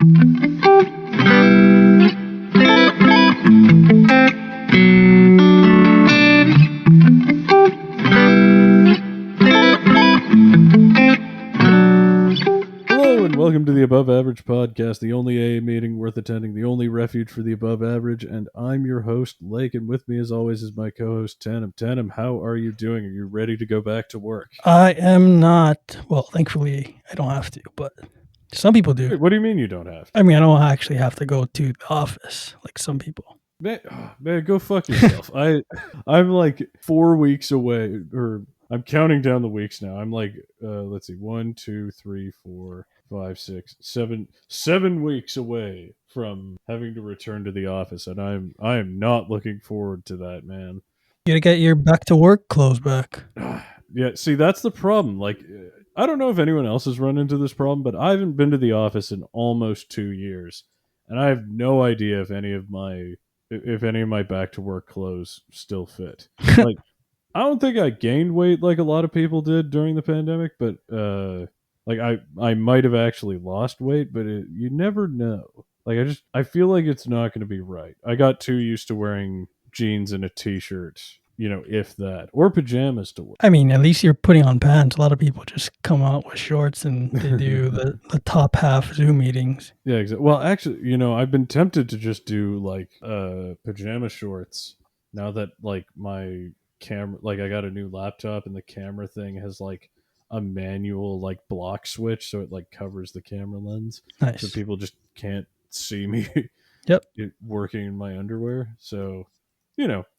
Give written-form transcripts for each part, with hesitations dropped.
Welcome to the Above Average Podcast, the only AA meeting worth attending, the only refuge for the above average, and I'm your host, Lake, and with me as always is my co-host, Tanim. Tanim, how are you doing? Are you ready to go back to work? I am not. Well, thankfully, I don't have to, but some people do. Wait, what do you mean you don't have to? I mean, I don't actually have to go to the office like some people. Man, go fuck yourself. I'm like 4 weeks away, or I'm counting down the weeks now. I'm like, let's see, 1, 2, 3, 4, 5, 6, 7 weeks away from having to return to the office, and I am not looking forward to that, man. You gotta get your back to work clothes back. Yeah, see, that's the problem. Like, I don't know if anyone else has run into this problem, but I haven't been to the office in almost 2 years, and I have no idea if any of my back to work clothes still fit. Like, I don't think I gained weight like a lot of people did during the pandemic, but like I might have actually lost weight, but you never know. Like, I feel like it's not going to be right. I got too used to wearing jeans and a t-shirt, if that, or pajamas to work. I mean, at least you're putting on pants. A lot of people just come out with shorts and they do the top half Zoom meetings. Yeah, exactly. Well, actually, I've been tempted to just do like pajama shorts now that like my camera, like I got a new laptop and the camera thing has like a manual like block switch, so it like covers the camera lens. Nice. So people just can't see me Yep. working in my underwear. So,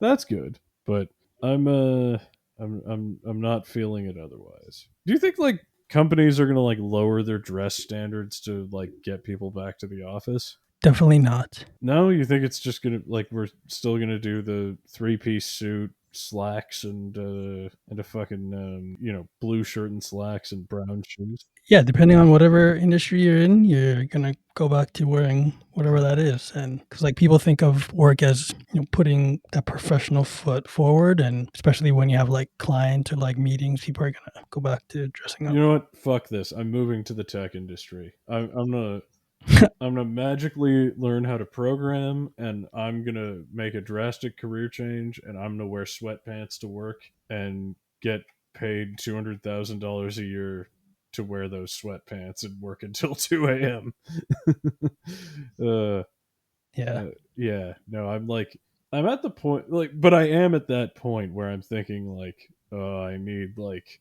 that's good. But I'm not feeling it otherwise. Do you think like companies are going to like lower their dress standards to like get people back to the office? Definitely not. No, you think it's just going to like we're still going to do the 3-piece suit, slacks, and a fucking blue shirt and slacks and brown shoes? Yeah, depending on whatever industry you're in, you're gonna go back to wearing whatever that is. And because like people think of work as putting that professional foot forward, and especially when you have like clients or like meetings, people are gonna go back to dressing up. You know what? Fuck this. I'm moving to the tech industry. I'm gonna magically learn how to program, and I'm gonna make a drastic career change, and I'm gonna wear sweatpants to work and get paid $200,000 a year to wear those sweatpants and work until 2 a.m. Yeah. No, I'm at the point, like, but I am at that point where I'm thinking like, oh, I need like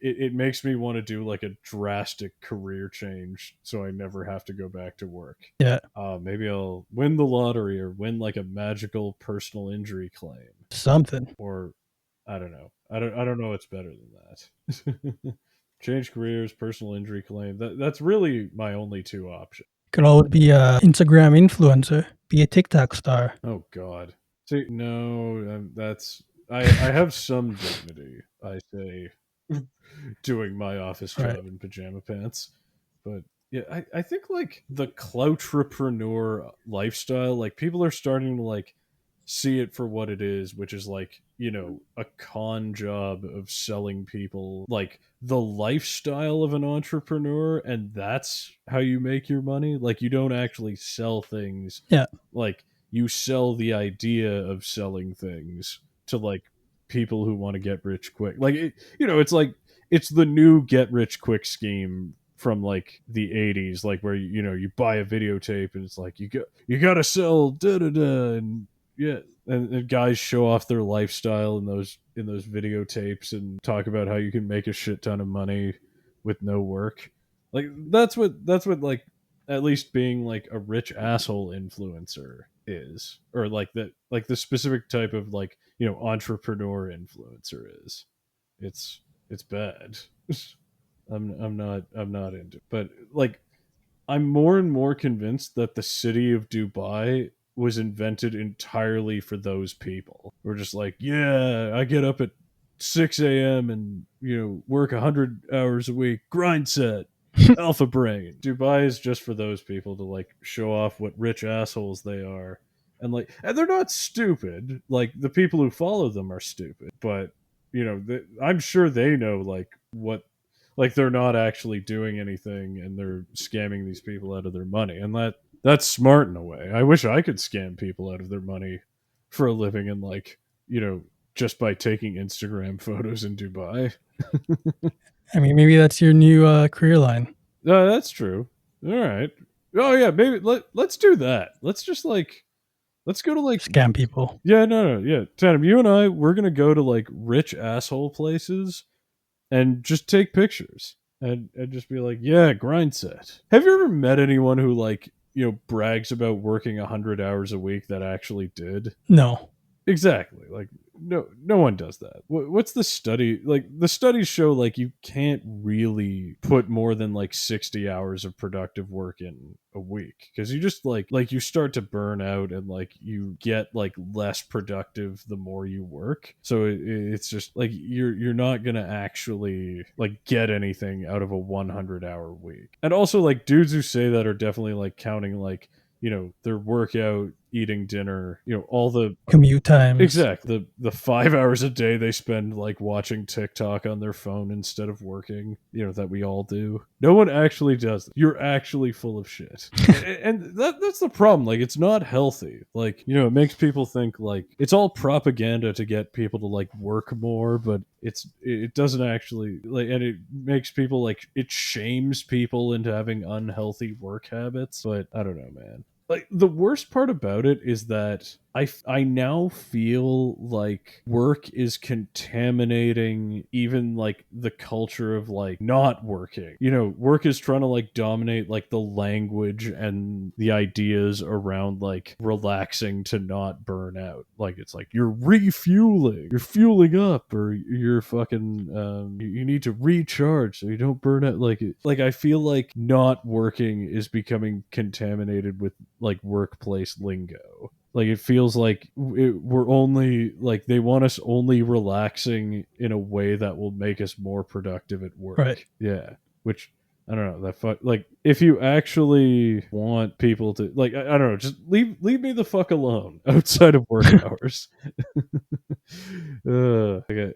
it makes me want to do like a drastic career change so I never have to go back to work. Yeah. Maybe I'll win the lottery or win like a magical personal injury claim. Something. Or I don't know. I don't know what's better than that. Change careers, personal injury claim. That's really my only two options. Could always be a Instagram influencer, be a TikTok star. Oh God. See, no, I have some dignity, I say, doing my office job in pajama pants. But yeah, I think like the cloutrepreneur lifestyle, like people are starting to like see it for what it is, which is like, a con job of selling people like the lifestyle of an entrepreneur, and that's how you make your money. Like, you don't actually sell things. Yeah. Like, you sell the idea of selling things to like people who want to get rich quick. Like, it's like it's the new get rich quick scheme from like the 80s, like where you buy a videotape and it's like you got to sell and yeah, and guys show off their lifestyle in those videotapes and talk about how you can make a shit ton of money with no work. Like that's what like at least being like a rich asshole influencer is, or like the specific type of like entrepreneur influencer is. It's bad. I'm not into it. But like I'm more and more convinced that the city of Dubai was invented entirely for those people. We're just like, yeah, I get up at 6 a.m. and work 100 hours a week, grind set, alpha brain. Dubai is just for those people to like show off what rich assholes they are, and they're not stupid. Like the people who follow them are stupid, but I'm sure they know like what. like they're not actually doing anything and they're scamming these people out of their money. And that's smart in a way. I wish I could scam people out of their money for a living, and like, you know, just by taking Instagram photos in Dubai. I mean, maybe that's your new career line. No, that's true. All right. Oh yeah, maybe let's do that. Let's just like let's go to like Scam people. yeah, no, yeah. Tanim, you and I, we're gonna go to like rich asshole places and just take pictures and just be like, yeah, grind set. Have you ever met anyone who like, you know, brags about working 100 hours a week that actually did? No. Exactly. Like no one does that. What's the study? Like the studies show like you can't really put more than like 60 hours of productive work in a week, because you just like you start to burn out and like you get like less productive the more you work. So it's just like you're not going to actually like get anything out of a 100-hour week. And also like dudes who say that are definitely like counting like, you know, their workout, eating dinner, you know, all the Commute times. exactly the 5 hours a day they spend like watching TikTok on their phone instead of working, you know, that we all do. No one actually does that. You're actually full of shit. And that's the problem. Like it's not healthy. Like, you know, it makes people think like it's all propaganda to get people to like work more, but it doesn't actually like, and it makes people like, it shames people into having unhealthy work habits. But I don't know, man. Like the worst part about it is that I now feel like work is contaminating even like the culture of like not working. You know, work is trying to like dominate like the language and the ideas around like relaxing to not burn out. Like it's like you're refueling, you're fueling up, or you're fucking you need to recharge so you don't burn out. Like I feel like not working is becoming contaminated with like workplace lingo. Like it feels like we're only like they want us only relaxing in a way that will make us more productive at work. Right. Yeah, which I don't know, like if you actually want people to like, I don't know, just leave me the fuck alone outside of work hours. Okay.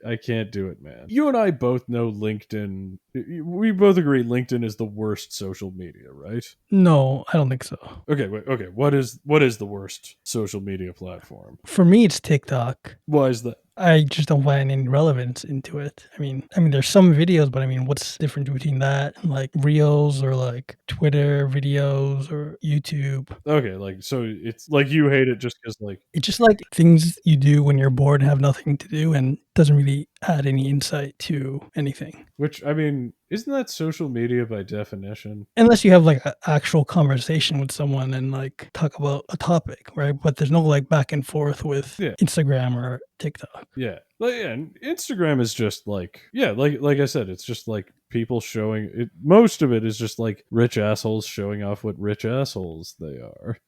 I can't do it, man. You and I both know LinkedIn. We both agree LinkedIn is the worst social media, right? No, I don't think so. Okay, wait. Okay, what is the worst social media platform? For me, it's TikTok. Why is that? I just don't find any relevance into it. I mean, there's some videos, but I mean, what's the difference between that and like Reels or like Twitter videos or YouTube? Okay, like so it's like you hate it just because like It's just like things you do when you're bored and have nothing to do and doesn't really add any insight to anything. which I mean, isn't that social media by definition? Unless you have like an actual conversation with someone and like talk about a topic, right? But there's no like back and forth with Yeah. Instagram or TikTok. Yeah. Like, yeah, and Instagram is just like, yeah, like I said, it's just like people showing it. Most of it is just like rich assholes showing off what rich assholes they are.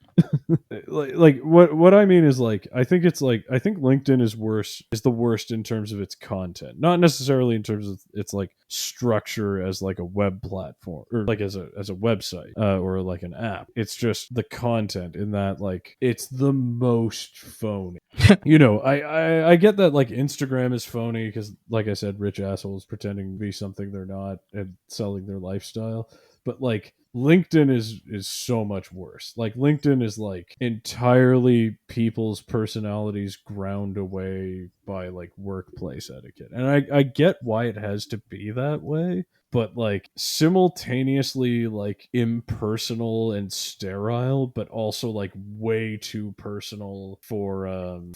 like what I mean is like I think LinkedIn is the worst in terms of its content, not necessarily in terms of its like structure as like a web platform or like as a website or like an app. It's just the content in that like it's the most phony. You know, I get that like Instagram is phony because like I said, rich assholes pretending to be something they're not and selling their lifestyle. But like LinkedIn is so much worse. Like LinkedIn is like entirely people's personalities ground away by like workplace etiquette. And I get why it has to be that way, but like simultaneously like impersonal and sterile, but also like way too personal for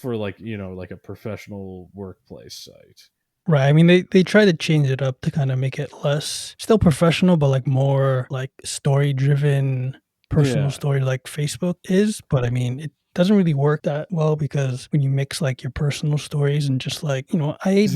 like, you know, like a professional workplace site. Right. I mean, they try to change it up to kind of make it less still professional, but like more like story driven, personal Yeah. story like Facebook is. But I mean, it doesn't really work that well because when you mix like your personal stories and just like, I ate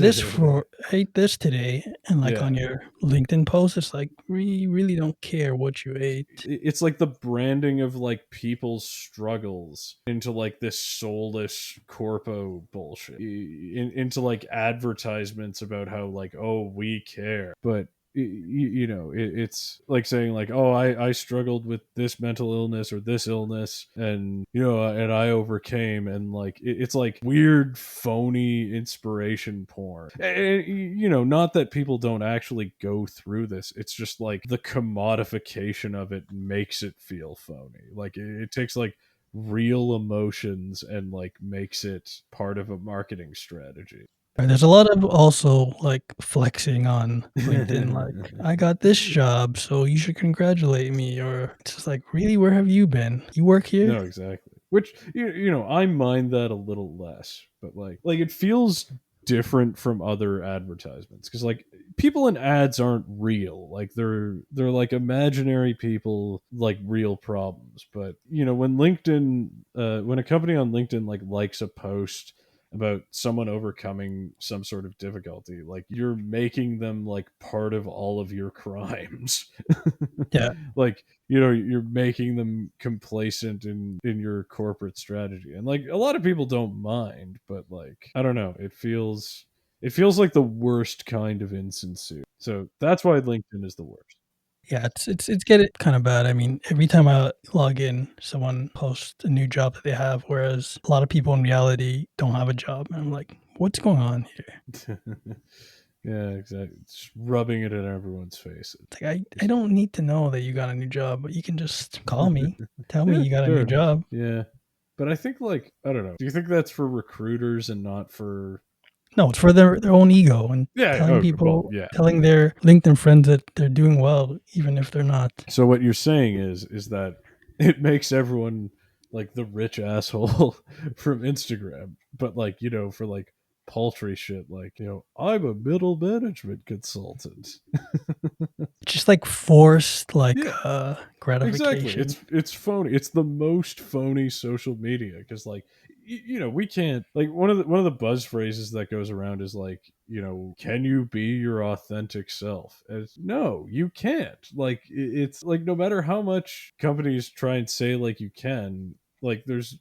this today, and like on Yeah. your LinkedIn post, it's like we really don't care what you ate. It's like the branding of like people's struggles into like this soulless corpo bullshit into like advertisements about how like, oh, we care. But it's like saying like, oh, I struggled with this mental illness or this illness, and and I overcame, and like it's like weird phony inspiration porn. And, not that people don't actually go through this, it's just like the commodification of it makes it feel phony. Like it takes like real emotions and like makes it part of a marketing strategy. Right, there's a lot of also, like, flexing on LinkedIn, like, "I got this job, so you should congratulate me," or it's just like, "Really? Where have you been? You work here?" No, exactly. Which I mind that a little less, but like it feels different from other advertisements because like people in ads aren't real. Like they're like imaginary people, like real problems. But when when a company on LinkedIn like likes a post about someone overcoming some sort of difficulty, like you're making them like part of all of your crimes. Yeah. Like you're making them complacent in your corporate strategy, and like a lot of people don't mind, but like I don't know, it feels like the worst kind of insincere, so that's why LinkedIn is the worst. Yeah, it's getting kinda bad. I mean, every time I log in, someone posts a new job that they have, whereas a lot of people in reality don't have a job, and I'm like, "What's going on here?" Yeah, exactly, just rubbing it in everyone's faces. It's like, I don't need to know that you got a new job, but you can just call me, tell me Yeah, you got a fair new enough. job. Yeah, but I think like I don't know, do you think that's for recruiters and not for No, it's for their own ego and yeah, telling okay, well, people yeah. telling their LinkedIn friends that they're doing well, even if they're not. So what you're saying is that it makes everyone like the rich asshole from Instagram, but like for like paltry shit, like I'm a middle management consultant. Just, like, forced, like, Yeah, exactly. gratification. It's phony. It's the most phony social media because like we can't like one of the buzz phrases that goes around is like can you be your authentic self? And it's, no, you can't. Like it's like no matter how much companies try and say like you can, like there's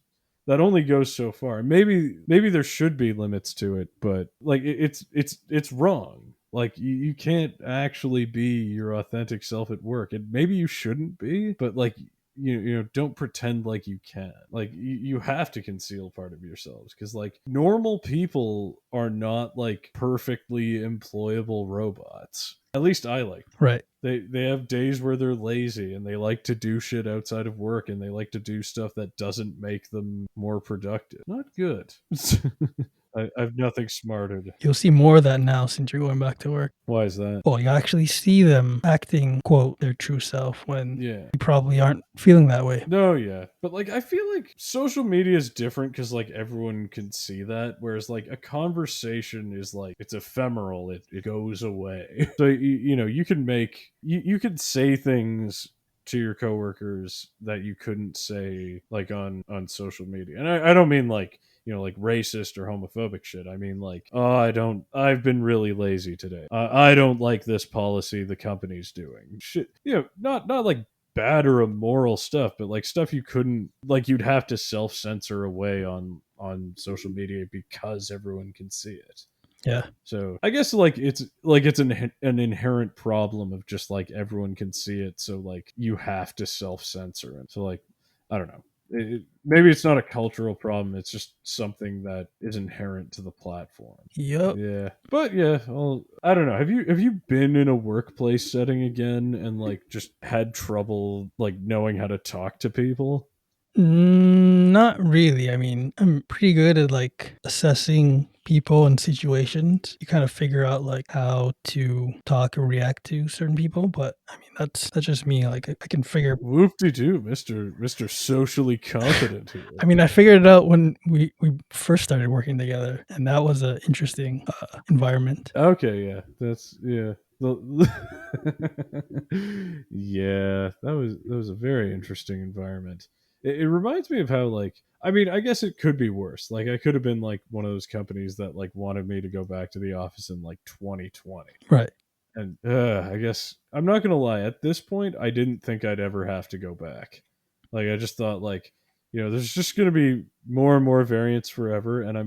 that only goes so far. Maybe there should be limits to it, but like it's wrong. Like you can't actually be your authentic self at work, and maybe you shouldn't be, but like don't pretend like you can. Like you have to conceal part of yourselves because like normal people are not like perfectly employable robots. At least I like Right. they have days where they're lazy and they like to do shit outside of work and they like to do stuff that doesn't make them more productive. Not good. I've nothing smarter. You'll see more of that now since you're going back to work. Why is that? Well, you actually see them acting, quote, "their true self" when Yeah. you probably aren't feeling that way. No, yeah. But like I feel like social media is different cuz like everyone can see that, whereas like a conversation is like it's ephemeral, it goes away. So you can you can say things to your coworkers that you couldn't say like on social media. And I don't mean like like racist or homophobic shit. I mean like, oh, I've been really lazy today. I don't like this policy the company's doing. Shit, not like bad or immoral stuff, but like stuff you couldn't like you'd have to self censor away on social media because everyone can see it. Yeah. So I guess like it's an inherent problem of just like everyone can see it, so like you have to self censor it. So like I don't know. Maybe it's not a cultural problem. It's just something that is inherent to the platform. Yep. Yeah, but yeah, well, I don't know. Have you been in a workplace setting again and like just had trouble like knowing how to talk to people? Not really. I mean, I'm pretty good at, like, assessing people and situations. You kind of figure out, like, how to talk or react to certain people, but, I mean, that's just me, like, I can figure Whoop de doo, Mister Socially Competent here. I mean, I figured it out when we first started working together, and that was a interesting, environment. Okay, yeah, that's yeah. Yeah, that was a very interesting environment. It reminds me of how like I mean I guess it could be worse. Like I could have been like one of those companies that like wanted me to go back to the office in like 2020. Right. And I guess I'm not gonna lie. At this point, I didn't think I'd ever have to go back. Like I just thought, like there's just gonna be more and more variants forever, and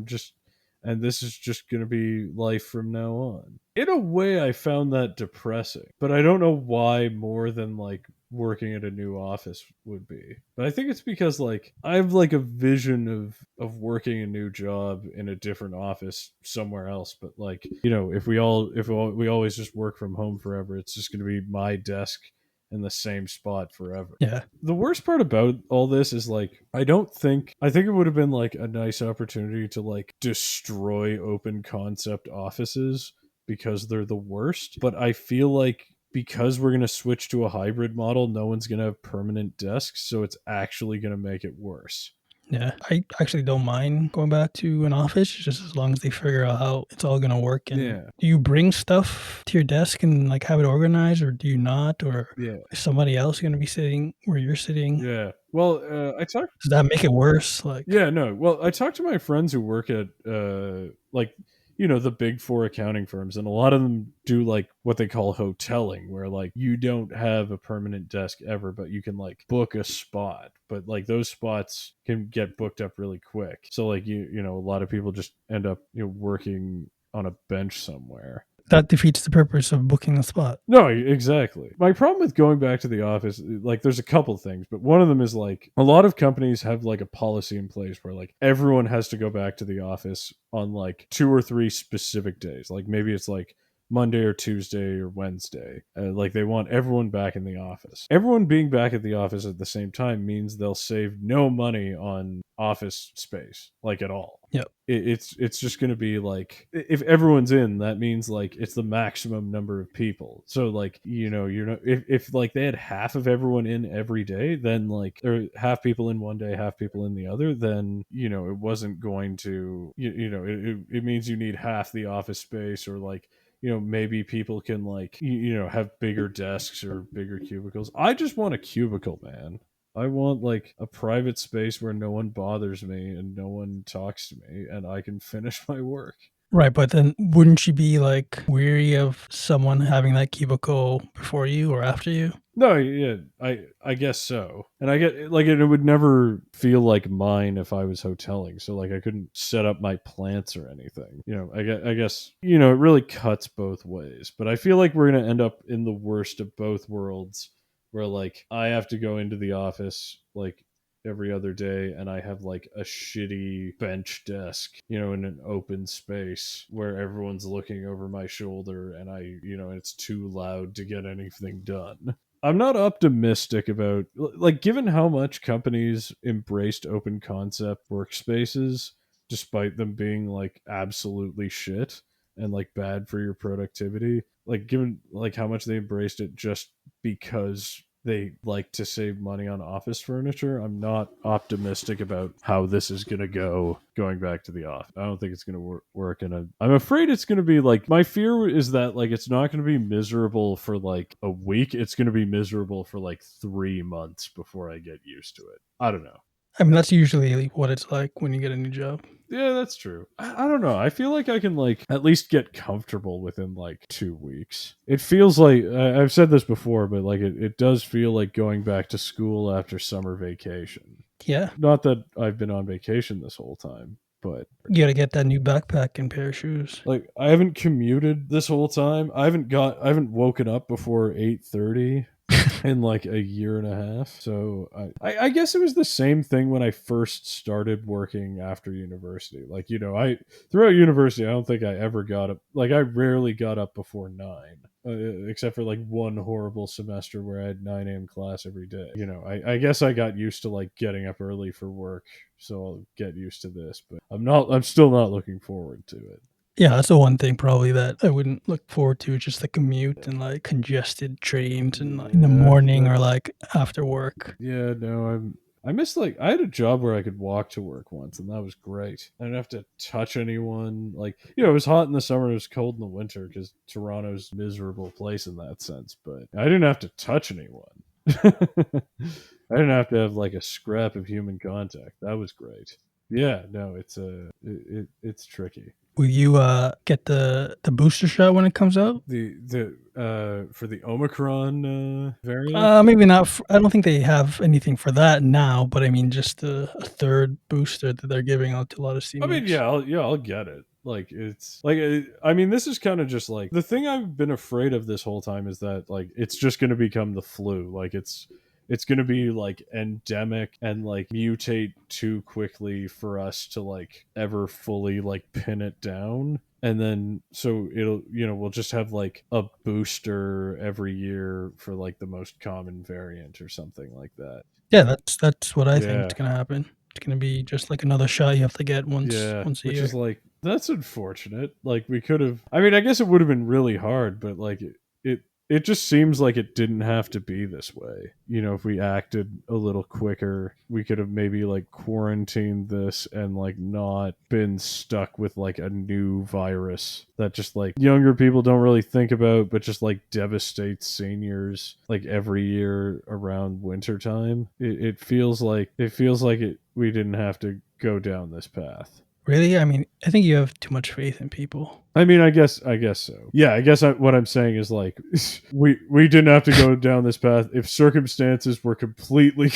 and this is just going to be life from now on. In a way, I found that depressing, but I don't know why more than like working at a new office would be. But I think it's because like I have like a vision of working a new job in a different office somewhere else. But like, you know, if we always just work from home forever, it's just going to be my desk in the same spot forever. Yeah. The worst part about all this is like I think it would have been like a nice opportunity to like destroy open concept offices because they're the worst, but I feel like because we're going to switch to a hybrid model, no one's going to have permanent desks, so it's actually going to make it worse. Yeah, I actually don't mind going back to an office just as long as they figure out how it's all gonna work. And Yeah. do you bring stuff to your desk and like have it organized, or do you not? Or Yeah. is somebody else gonna be sitting where you're sitting? Yeah. Well, I talked. Does that make it worse? Like, Yeah, no. Well, I talked to my friends who work at like you know the big four accounting firms, and a lot of them do like what they call hoteling, where like you don't have a permanent desk ever, but you can like book a spot, but like those spots can get booked up really quick. So like you know a lot of people just end up working on a bench somewhere. that defeats the purpose of booking a spot. No, exactly. My problem with going back to the office, like, there's a couple things, but one of them is like a lot of companies have like a policy in place where like everyone has to go back to the office on like 2 or 3 specific days. Like maybe it's like Monday or Tuesday or Wednesday. Like they want everyone back in the office. Everyone being back at the office at the same time means they'll save no money on office space, like at all. Yep. It's just going to be like if everyone's in, that means like it's the maximum number of people. So like you know if like they had half of everyone in every day, then like or half people in one day, half people in the other, then you know it wasn't going to you know it means you need half the office space, or like you know maybe people can like you know have bigger desks or bigger cubicles. I just want a cubicle, man. I want like a private space where no one bothers me and no one talks to me and I can finish my work. Right, but then wouldn't you be like weary of someone having that cubicle before you or after you? No, yeah, I guess so. And I get like it would never feel like mine if I was hoteling. So like I couldn't set up my plants or anything. You know, I guess you know it really cuts both ways. But I feel like we're gonna end up in the worst of both worlds, where like I have to go into the office like every other day and I have like a shitty bench desk, you know, in an open space where everyone's looking over my shoulder and I, you know, it's too loud to get anything done. I'm not optimistic about like given how much companies embraced open concept workspaces despite them being like absolutely shit and like bad for your productivity. Like given like how much they embraced it just because they like to save money on office furniture, I'm not optimistic about how this is going to go going back to the office. I don't think it's going to work. And I'm afraid it's going to be like, my fear is that like it's not going to be miserable for like a week. It's going to be miserable for like 3 months before I get used to it. I don't know. I mean, that's usually what it's like when you get a new job. Yeah, that's true. I don't know. I feel like I can like at least get comfortable within like 2 weeks. It feels like I've said this before, but like it does feel like going back to school after summer vacation. Yeah. Not that I've been on vacation this whole time, but You gotta get that new backpack and pair of shoes. like I haven't commuted this whole time. I haven't woken up before 8:30 in like a year and a half. So I guess it was the same thing when I first started working after university. Like, you know, throughout university, I don't think I ever got up. Like, I rarely got up before 9, except for like one horrible semester where I had 9 a.m. class every day. You know, I guess I got used to like getting up early for work. So I'll get used to this, but I'm still not looking forward to it. Yeah, that's the one thing probably that I wouldn't look forward to, just the commute and like congested trains and like in the morning or like after work. Yeah, no, I miss like I had a job where I could walk to work once, and that was great. I didn't have to touch anyone. Like, you know, it was hot in the summer, it was cold in the winter because Toronto's a miserable place in that sense. But I didn't have to touch anyone. I didn't have to have like a scrap of human contact. That was great. Yeah, no, it's tricky. Will you get the booster shot when it comes out? The for the Omicron variant. Maybe not. I don't think they have anything for that now. But I mean, just a third booster that they're giving out to a lot of I mean, seniors. yeah, I'll get it. Like it's like I mean, this is kind of just like the thing I've been afraid of this whole time is that like it's just going to become the flu. Like it's going to be like endemic and like mutate too quickly for us to like ever fully like pin it down. And then so it'll, you know, we'll just have like a booster every year for like the most common variant or something like that. Yeah, that's what I think is Yeah. gonna happen. It's gonna be just like another shot you have to get Yeah, once a which year. is like that's unfortunate. Like we could have. I mean, I guess it would have been really hard, but like it it just seems like it didn't have to be this way. You know, if we acted a little quicker, we could have maybe like quarantined this and like not been stuck with like a new virus that just like younger people don't really think about, but just like devastates seniors like every year around wintertime. It feels like it we didn't have to go down this path. Really? I mean, I think you have too much faith in people. I mean, I guess so. Yeah, what I'm saying is like we didn't have to go down this path if circumstances were completely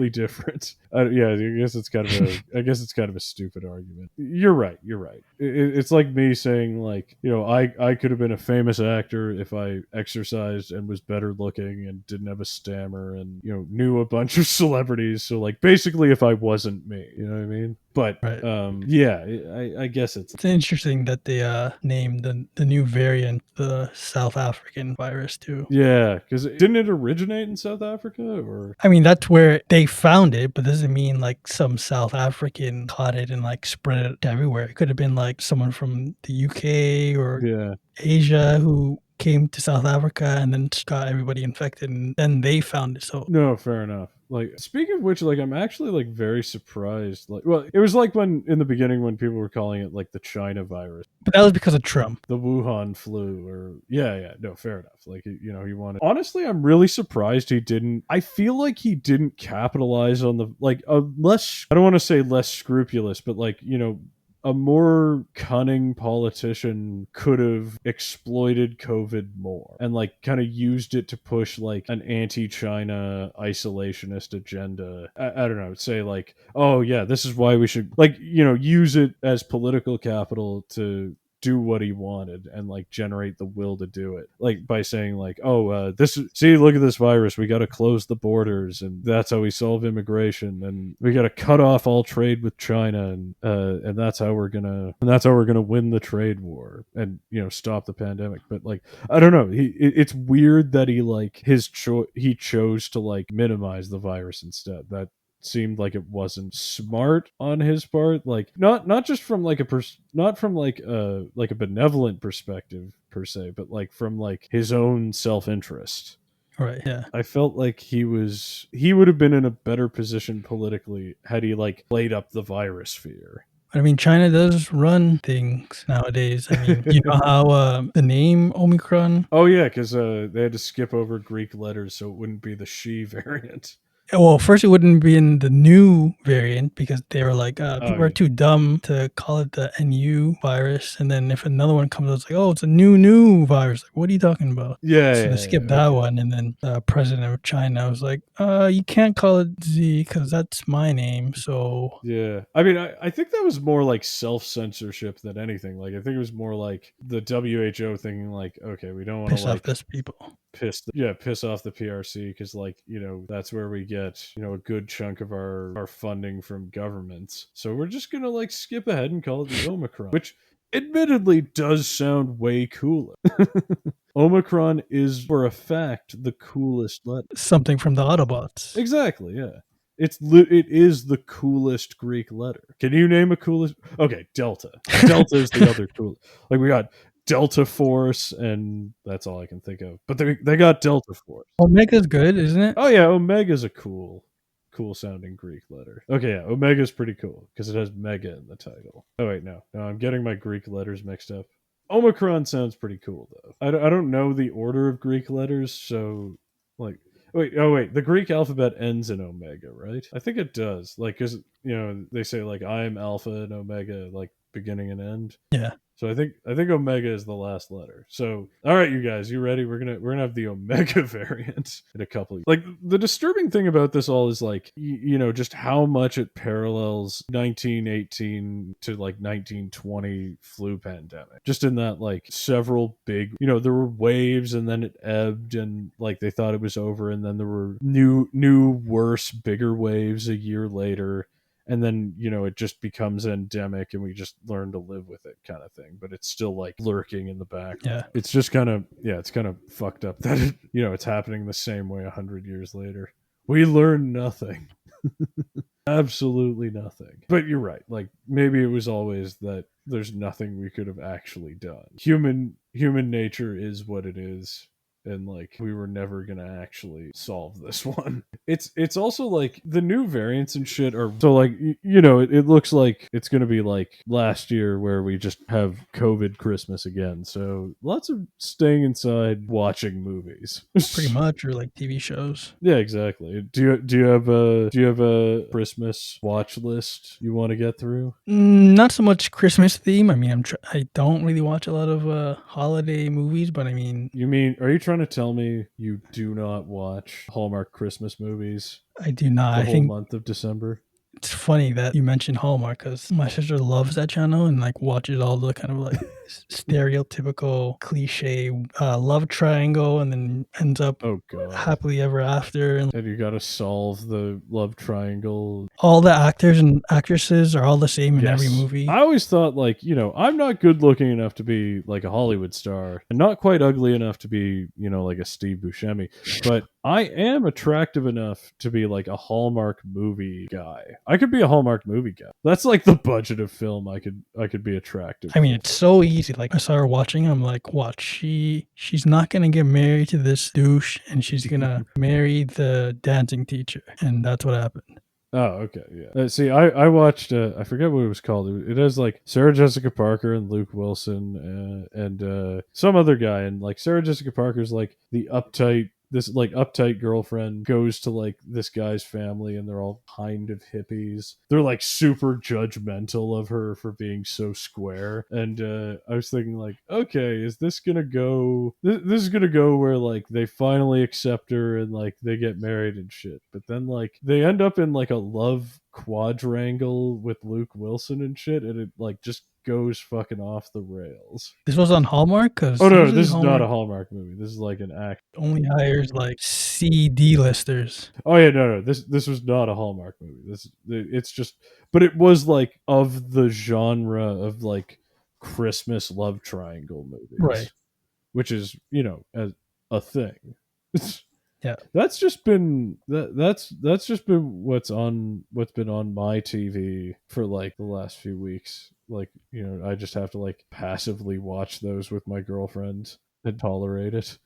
different. Yeah, I guess it's kind of a stupid argument. You're right. You're right. It's like me saying like, you know, I could have been a famous actor if I exercised and was better looking and didn't have a stammer and, you know, knew a bunch of celebrities. So like basically if I wasn't me, you know what I mean? But Right. yeah, I guess It's interesting that they named the new variant the South African virus too. yeah, because didn't it originate in South Africa or I mean, that's where they found it, but doesn't mean like some South African caught it and like spread it everywhere. It could have been like someone from the UK or yeah. Asia who came to South Africa and then just got everybody infected, and then they found it. So No, fair enough. Like speaking of which, like I'm actually like very surprised. Like, well, it was like when in the beginning when people were calling it like the China virus, but that was because of Trump. the Wuhan flu, or yeah, no, fair enough. Like you know, he wanted. Honestly, I'm really surprised he didn't. I feel like he didn't capitalize on the like a less. I don't want to say less scrupulous, but like you know, a more cunning politician could have exploited COVID more and like kind of used it to push like an anti-China isolationist agenda. I don't know, say like, oh yeah, this is why we should like, you know, use it as political capital to do what he wanted and like generate the will to do it, like by saying like, oh this is, see, look at this virus, we got to close the borders and that's how we solve immigration and we got to cut off all trade with China and that's how we're gonna win the trade war and, you know, stop the pandemic. But like I don't know, it's weird that he like he chose to like minimize the virus instead. That seemed like it wasn't smart on his part, like not just from like not from like a benevolent perspective per se, but like from like his own self-interest. Right. Yeah. I felt like he would have been in a better position politically had he like played up the virus fear. I mean, China does run things nowadays. I mean, you know how the name Omicron. Oh yeah, because they had to skip over Greek letters so it wouldn't be the she variant. Well, first it wouldn't be in the new variant because they were like, Oh people are yeah. too dumb to call it the NU virus. And then if another one comes out, it's like, oh, it's a new virus. Like, what are you talking about? Yeah, So yeah, they yeah, skipped that okay. one. And then the president of China was like, you can't call it Z because that's my name. So Yeah. I mean, I think that was more like self censorship than anything. Like, I think it was more like the WHO thinking, like, okay, we don't want to piss off like this people. piss off the PRC because, like, you know, that's where we get, you know, a good chunk of our funding from governments. So we're just going to like skip ahead and call it the Omicron, which admittedly does sound way cooler. Omicron is, for a fact, the coolest letter. Something from the Autobots. Exactly, yeah. It is the coolest Greek letter. Can you name a coolest? Okay, Delta. Delta is the other cool. Like we got Delta Force, and that's all I can think of. But they got Delta Force. Omega's good, isn't it? Oh yeah, Omega's a cool sounding Greek letter. Okay, yeah, Omega's pretty cool because it has mega in the title. Oh wait, no, I'm getting my Greek letters mixed up. Omicron sounds pretty cool though. I don't know the order of Greek letters, so like wait, the Greek alphabet ends in omega, right? I think it does. Like, cause you know they say like I'm alpha and omega. Like beginning and end. Yeah. So I think omega is the last letter. So all right, you guys, you ready? We're gonna have the omega variant in a couple. Like the disturbing thing about this all is like just how much it parallels 1918 to like 1920 flu pandemic. Just in that like several big, there were waves and then it ebbed and like they thought it was over and then there were new worse bigger waves a year later, and then it just becomes endemic and we just learn to live with it kind of thing, but it's still like lurking in the back. Yeah. It's just kind of it's kind of fucked up that it's happening the same way 100 years later. We learn nothing. Absolutely nothing. But you're right, like maybe it was always that there's nothing we could have actually done. Human nature is what it is, and like we were never gonna actually solve this one. It's also like the new variants and shit are so like it looks like it's gonna be like last year where we just have COVID Christmas again. So lots of staying inside watching movies. Pretty much, or like TV shows. Yeah, exactly. Do you have a Christmas watch list you want to get through? Not so much Christmas theme. I mean, I don't really watch a lot of holiday movies, but I mean, Are you trying to tell me you do not watch Hallmark Christmas movies I do not. the I whole think month of December? it's funny that you mentioned Hallmark because my sister loves that channel and like watches all the kind of like stereotypical cliche love triangle and then ends up Oh god. happily ever after. And And you got to solve the love triangle. all the actors and actresses are all the same in every Yes. movie. I always thought like, I'm not good looking enough to be like a Hollywood star and not quite ugly enough to be, like a Steve Buscemi, but I am attractive enough to be like a Hallmark movie guy. I could be a Hallmark movie guy. That's like the budget of film I could be attractive. I mean, it's so easy. Like I saw her watching, I'm like, what? She's not gonna get married to this douche, and she's gonna marry the dancing teacher, and that's what happened. Oh, okay, yeah. See, I watched. I forget what it was called. It has like Sarah Jessica Parker and Luke Wilson and some other guy, and like Sarah Jessica Parker's like the uptight girlfriend goes to like this guy's family, and they're all kind of hippies. They're like super judgmental of her for being so square, and I was thinking like, okay, is this gonna go? This is gonna go where like they finally accept her and like they get married and shit, but then like they end up in like a love quadrangle with Luke Wilson and shit, and it like just goes fucking off the rails. This was on Hallmark? Cause Oh no, usually this is not a Hallmark Hallmark movie. This is like an act. only hires like CD listers. Oh yeah, no. This was not a Hallmark movie. It's just, but it was like of the genre of like Christmas love triangle movies, Right. which is a thing. Yeah. That's just been that's just been what's been on my TV for like the last few weeks. Like I just have to like passively watch those with my girlfriend and tolerate it.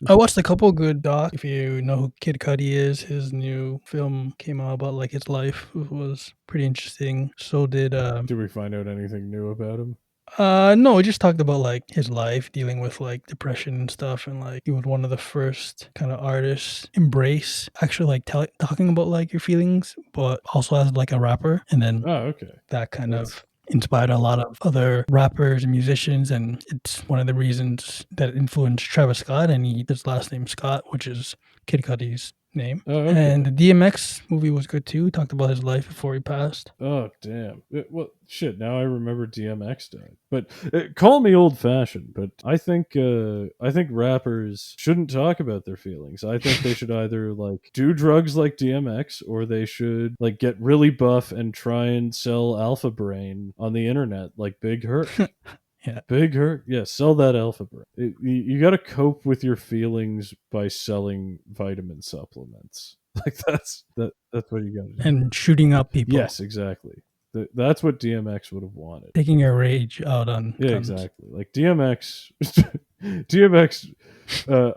I watched a couple good docs. If you know who Kid Cudi is, his new film came out about like his life. It was pretty interesting. So did Did we find out anything new about him? no, we just talked about like his life dealing with like depression and stuff, and like he was one of the first kind of artists embrace actually like talking about like your feelings, but also as like a rapper. And then Oh, okay. that kind of inspired a lot of other rappers and musicians, and it's one of the reasons that influenced Travis Scott, and his last name Scott, which is Kid Cudi's name. Oh, okay. And the DMX movie was good too. He talked about his life before he passed. Oh, damn. Well, shit, now I remember DMX died. But call me old-fashioned, but I think rappers shouldn't talk about their feelings. I think they should either like do drugs like DMX, or they should like get really buff and try and sell Alpha Brain on the internet like Big Hurt. Yeah. Big Hurt. Yeah, sell that Alpha Brain. You got to cope with your feelings by selling vitamin supplements. Like that's what you got to do. And shooting up people. Yes, exactly. That's what DMX would have wanted. Taking your rage out on Yeah, guns. exactly. Like DMX,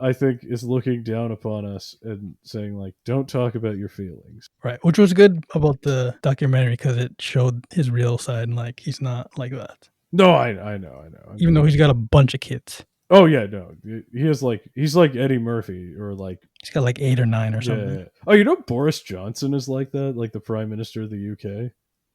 I think is looking down upon us and saying like, "Don't talk about your feelings." Right, which was good about the documentary because it showed his real side, and like he's not like that. No, I know. Even though he's got a bunch of kids. Oh yeah, no, he's like Eddie Murphy, or like he's got like 8 or 9 or something. Yeah. Oh, Boris Johnson is like that, like the Prime Minister of the UK.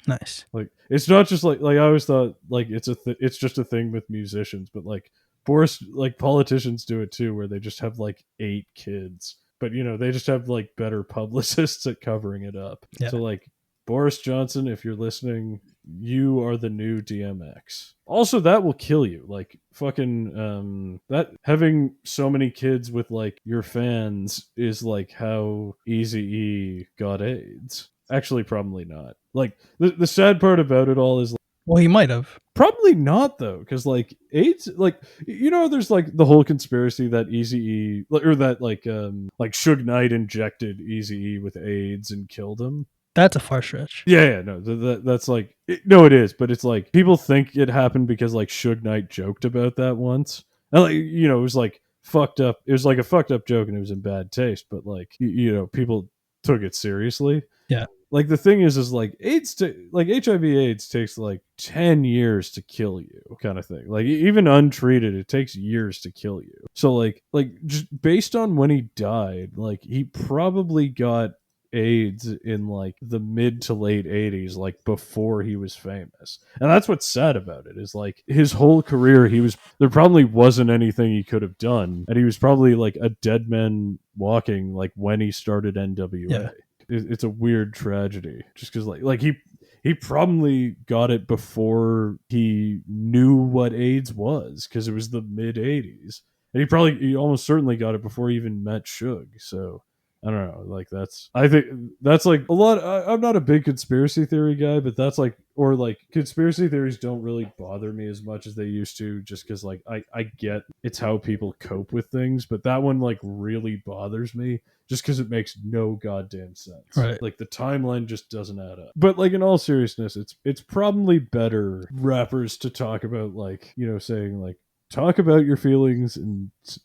Nice. Like it's not just like I always thought like it's just a thing with musicians, but like Boris, like politicians do it too, where they just have like 8 kids, but they just have like better publicists at covering it up. Yeah. So like Boris Johnson, if you're listening, you are the new DMX. Also, that will kill you. Like fucking that having so many kids with like your fans is like how Eazy-E got AIDS. Actually, probably not. Like the sad part about it all is like, Well, he might have. probably not though, because like AIDS, like there's like the whole conspiracy that Eazy-E or that like Suge Knight injected Eazy-E with AIDS and killed him. That's a far stretch. Yeah, no, that's like no, it is, but it's like people think it happened because like Suge Knight joked about that once, and like it was like fucked up. It was like a fucked up joke, and it was in bad taste. But like people took it seriously. Yeah. Like the thing is like like HIV/AIDS takes like 10 years to kill you, kind of thing. Like even untreated, it takes years to kill you. So like just based on when he died, like he probably got AIDS in like the mid to late 80s, like before he was famous. And that's what's sad about it, is like his whole career there probably wasn't anything he could have done, and he was probably like a dead man walking like when he started NWA. Yeah. It's a weird tragedy, just because like he probably got it before he knew what AIDS was, because it was the mid 80s, and he almost certainly got it before he even met Suge. So I don't know. Like I think that's like a lot. I'm not a big conspiracy theory guy, but that's like, or like conspiracy theories don't really bother me as much as they used to, just because like I get it's how people cope with things, but that one like really bothers me just because it makes no goddamn sense. Right. Like the timeline just doesn't add up. But like in all seriousness, it's probably better rappers to talk about like saying like talk about your feelings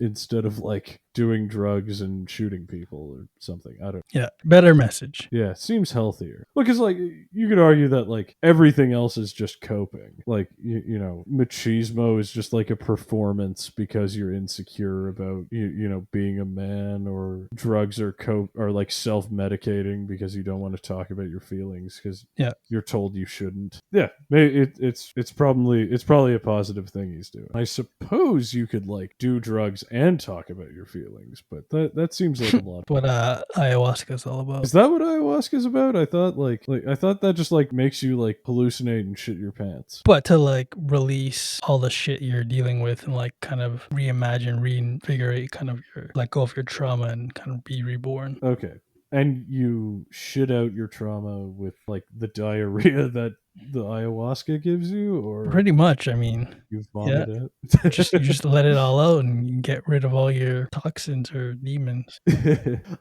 instead of like doing drugs and shooting people or something. I don't. Yeah. Better message. Yeah, seems healthier. Because like you could argue that like everything else is just coping. Like machismo is just like a performance because you're insecure about being a man, or drugs are like self-medicating because you don't want to talk about your feelings because you're told you shouldn't. Yeah, maybe it's probably a positive thing he's doing. I suppose you could like do drugs and talk about your feelings, but that seems like a lot. What ayahuasca is all about. Is that what ayahuasca is about? I thought I thought that just like makes you like hallucinate and shit your pants. But to like release all the shit you're dealing with and like kind of reimagine, reinvigorate kind of let go of your trauma and kind of be reborn. Okay. And you shit out your trauma with like the diarrhea that the ayahuasca gives you, or pretty much. I mean, you vomit it. you just let it all out and you get rid of all your toxins or demons.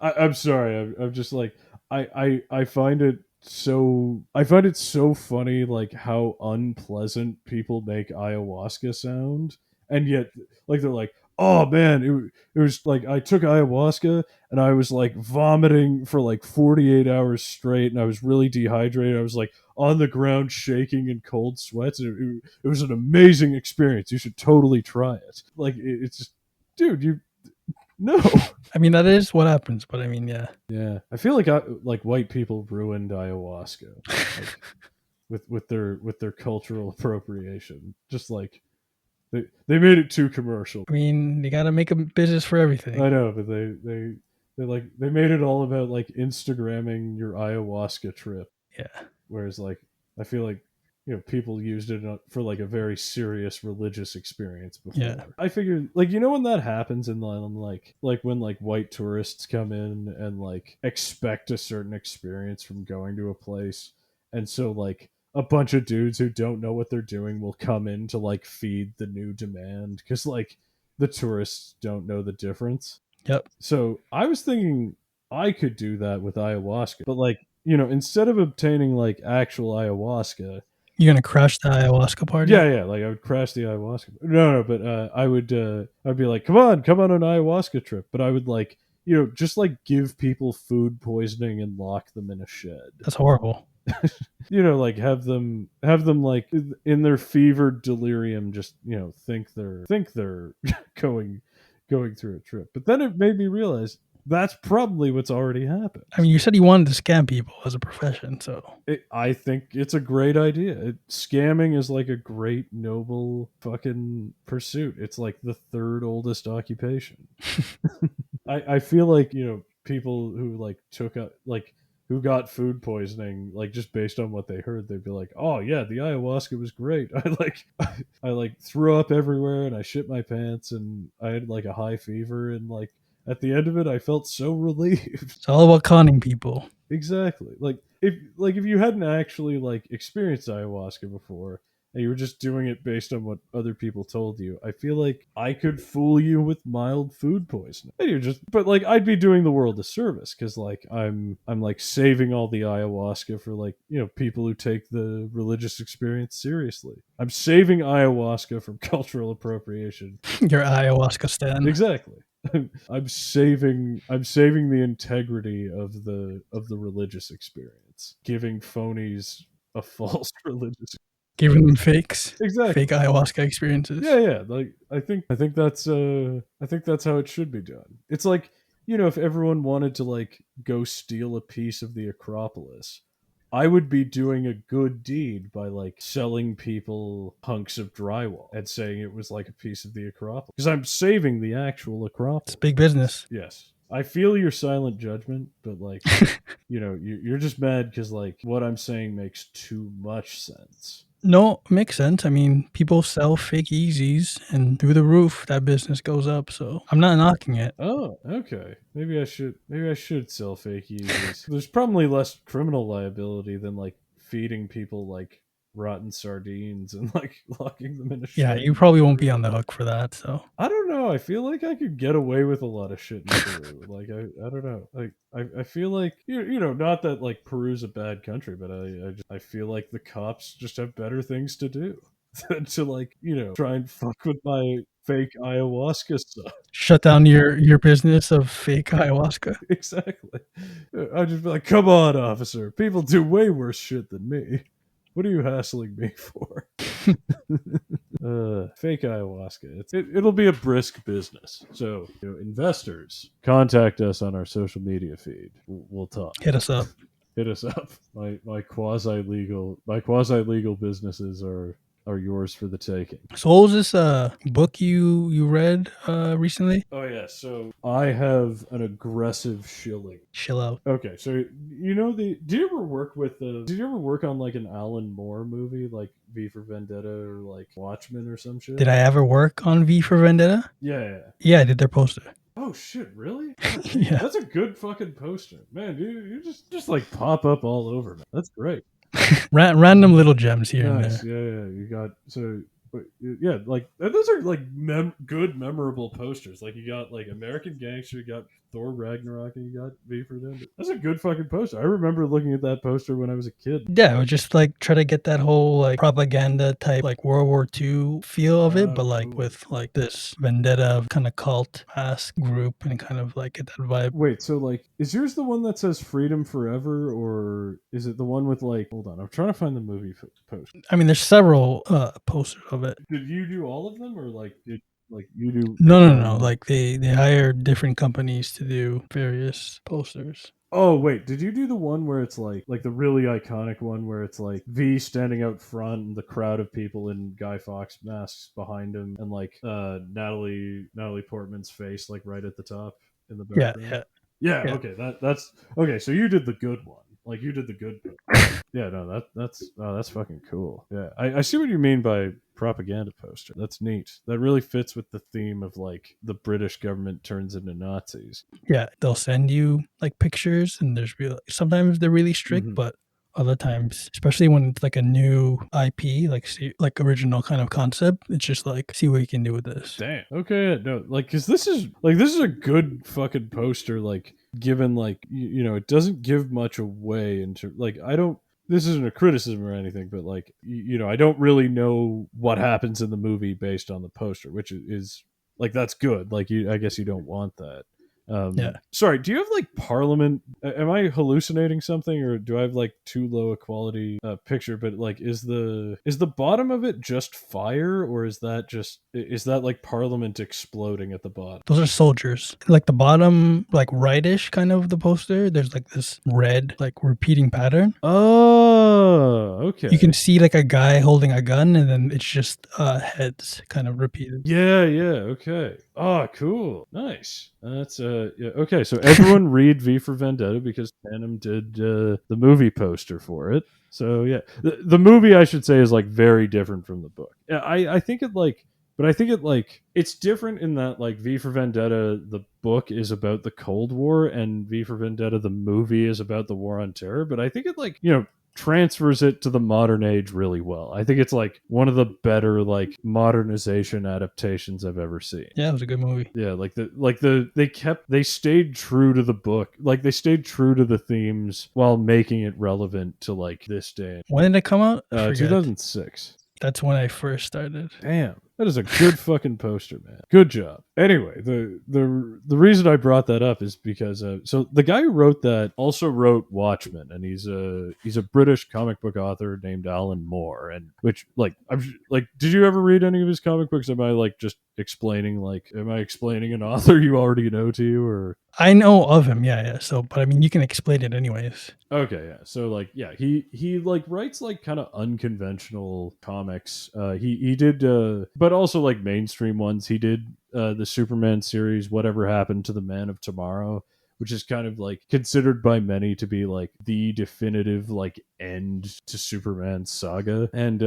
I'm sorry. I'm just like I find it so funny like how unpleasant people make ayahuasca sound, and yet like they're like, oh man, it was like I took ayahuasca and I was like vomiting for like 48 hours straight, and I was really dehydrated. I was like on the ground shaking in cold sweats. It was an amazing experience. You should totally try it. Like it's just, dude, no. I mean, that is what happens, but I mean, yeah. I feel like white people ruined ayahuasca like, with their cultural appropriation. Just like they made it too commercial. I mean, you gotta make a business for everything. I know, but they made it all about like Instagramming your ayahuasca trip. Yeah. Whereas like I feel like people used it for like a very serious religious experience before. Yeah. I figured like when that happens in like when like white tourists come in and like expect a certain experience from going to a place, and so like a bunch of dudes who don't know what they're doing will come in to like feed the new demand because like the tourists don't know the difference. Yep. So I was thinking I could do that with ayahuasca, but like instead of obtaining like actual ayahuasca, you're gonna crash the ayahuasca party. Yeah, like I would crash the ayahuasca. No, but I'd be like, come on an ayahuasca trip. But I would like just like give people food poisoning and lock them in a shed. That's horrible. Like have them like in their fevered delirium just think they're going through a trip. But then it made me realize That's probably what's already happened. I mean, you said you wanted to scam people as a profession, so I think it's a great idea. Scamming is like a great, noble fucking pursuit. It's like the third oldest occupation. I feel like, people who like took a like who got food poisoning, like just based on what they heard, they'd be like, "Oh yeah, the ayahuasca was great. I like threw up everywhere and I shit my pants and I had like a high fever and like at the end of it I felt so relieved." it's all about conning people. Exactly. Like if you hadn't actually like experienced ayahuasca before and you were just doing it based on what other people told you, I feel like I could fool you with mild food poisoning. And but like I'd be doing the world a service because like I'm like saving all the ayahuasca for like, people who take the religious experience seriously. I'm saving ayahuasca from cultural appropriation. Your ayahuasca stand. Exactly. I'm saving the integrity of the religious experience, giving phonies a false religious. Giving them fake Exactly. ayahuasca experiences. Yeah. Like I think that's how it should be done. It's like, if everyone wanted to like go steal a piece of the Acropolis, I would be doing a good deed by like selling people hunks of drywall and saying it was like a piece of the Acropolis because I'm saving the actual Acropolis. It's big business. Yes. I feel your silent judgment, but like, you're just mad because like what I'm saying makes too much sense. No, makes sense. I mean, people sell fake Yeezys, and through the roof, that business goes up. So I'm not knocking it. Oh, okay. Maybe I should sell fake Yeezys. There's probably less criminal liability than like feeding people like rotten sardines and like locking them in a Yeah, shed. you probably won't be on the hook for that. So I don't know. I feel like I could get away with a lot of shit in Peru. Like I don't know. Like I feel like not that like Peru's a bad country, but I feel like the cops just have better things to do than to like try and fuck with my fake ayahuasca stuff. shut down your business of fake ayahuasca. Exactly. I'd just be like, come on, officer. People do way worse shit than me. What are you hassling me for? Fake ayahuasca. It'll be a brisk business. So, investors, contact us on our social media feed. We'll talk. Hit us up. Hit us up. My quasi legal businesses are yours for the taking. So what was this book you read recently? Oh yeah, so I have an aggressive shilling. Chill out. Okay, so did you ever work on like an Alan Moore movie like V for Vendetta or like Watchmen or some shit? Did I ever work on V for Vendetta? Yeah. Yeah, I did their poster. Oh shit, really? Yeah. That's a good fucking poster. Man, you just like pop up all over, man. That's great. Random little gems here and Nice. there. Yeah. You got yeah, like those are like good memorable posters. Like you got like American Gangster, you got Thor Ragnarok, and you got V for Vendetta. That's a good fucking poster. I remember looking at that poster when I was a kid. Yeah, I would just like try to get that whole like propaganda type like World War II feel of it, but like cool. with like this vendetta kind of cult ass group and kind of like get that vibe. Wait, so like, is yours the one that says "Freedom Forever," or is it the one with like? Hold on, I'm trying to find the movie poster. I mean, there's several posters of it. Did you do all of them, or like did like you do? No. Like they hired different companies to do various posters. Oh wait, did you do the one where it's like the really iconic one where it's like V standing out front and the crowd of people in Guy Fawkes masks behind him and like Natalie Portman's face like right at the top in the background? Yeah. Okay, that's okay. So you did the good one. Like you did the good poster. Yeah, no, that's fucking cool. Yeah, I see what you mean by propaganda poster. That's neat. That really fits with the theme of like the British government turns into Nazis. Yeah, they'll send you like pictures, and sometimes they're really strict, but other times, especially when it's like a new IP, like original kind of concept, it's just like see what you can do with this. Damn. Okay. No, like because this is a good fucking poster. Like given like it doesn't give much away into like I don't. This isn't a criticism or anything, but like I don't really know what happens in the movie based on the poster, which is like that's good. Like I guess you don't want that, Yeah. Sorry, do you have like Parliament? Am I hallucinating something, or do I have like too low a quality picture? But like, is the bottom of it just fire, or is that like Parliament exploding at the bottom? Those are soldiers. Like the bottom, like rightish kind of the poster, there's like this red, like repeating pattern. Oh, okay. You can see like a guy holding a gun, and then it's just heads kind of repeated. Yeah, okay. Oh, cool. Nice. That's yeah, okay, so everyone read V for Vendetta because Tanim did the movie poster for it. So yeah. The movie, I should say, is like very different from the book. Yeah, I think it like but I think it like it's different in that like V for Vendetta the book is about the Cold War and V for Vendetta the movie is about the War on Terror, but I think it like, transfers it to the modern age really well. I think it's like one of the better like modernization adaptations I've ever seen. Yeah, it was a good movie. Yeah, they stayed true to the book. Like they stayed true to the themes while making it relevant to like this day. When did it come out? I forget. 2006. That's when I first started. Damn, that is a good fucking poster, man. Good job. Anyway, the reason I brought that up is because so the guy who wrote that also wrote Watchmen, and he's a British comic book author named Alan Moore, and which like did you ever read any of his comic books? Am I explaining an author you already know to you, or? I know of him, yeah. So, but I mean, you can explain it anyways. Okay, yeah. So like, yeah, he like writes like kind of unconventional comics. He did, but also like mainstream ones. He did the Superman series, Whatever Happened to the Man of Tomorrow, which is kind of like considered by many to be like the definitive like end to Superman's saga. And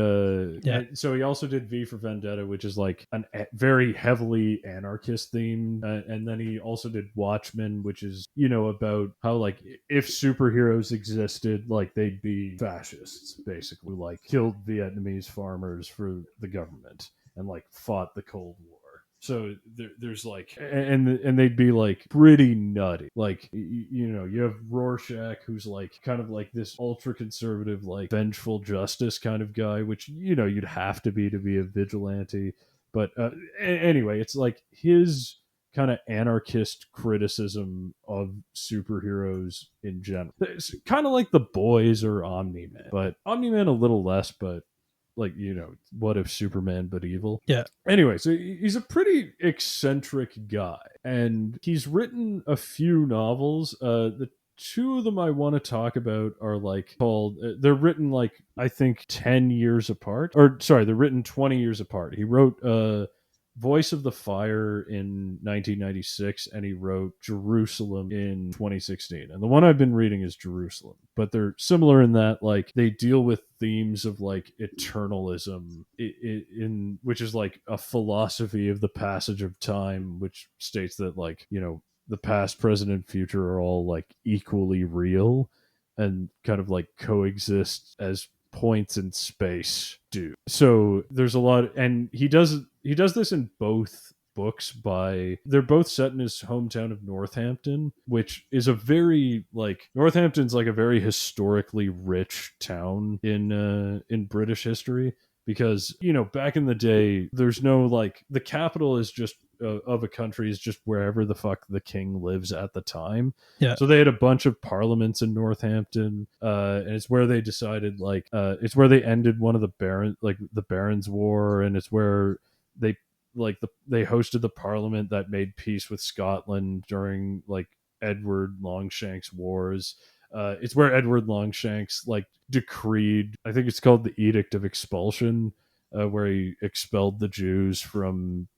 so he also did V for Vendetta, which is like very heavily anarchist theme. And then he also did Watchmen, which is about how like if superheroes existed, like they'd be fascists, basically, like killed Vietnamese farmers for the government and like fought the Cold War. So there's like, and they'd be like pretty nutty. Like, you have Rorschach, who's like kind of like this ultra conservative, like vengeful justice kind of guy, which, you'd have to be a vigilante. But anyway, it's like his kind of anarchist criticism of superheroes in general. It's kind of like The Boys or Omni-Man, but Omni-Man a little less, but like, what if Superman but evil? Yeah. Anyway, so he's a pretty eccentric guy, and he's written a few novels. The two of them I want to talk about are like called, they're written like, I think 10 years apart, or sorry, they're written 20 years apart. He wrote Voice of the Fire in 1996, and he wrote Jerusalem in 2016. And the one I've been reading is Jerusalem, but they're similar in that like they deal with themes of like eternalism, in which is like a philosophy of the passage of time, which states that like the past, present, and future are all like equally real and kind of like coexist as points in space do. So there's a lot, and he does this in both books. They're both set in his hometown of Northampton, which is a very like Northampton's like a very historically rich town in British history, because back in the day there's no like the capital is just of a country is just wherever the fuck the king lives at the time. Yeah. So they had a bunch of parliaments in Northampton, and it's where they decided like it's where they ended one of the Barons' War, and it's where they they hosted the parliament that made peace with Scotland during like Edward Longshanks wars. It's where Edward Longshanks like decreed, I think it's called the Edict of Expulsion, where he expelled the Jews from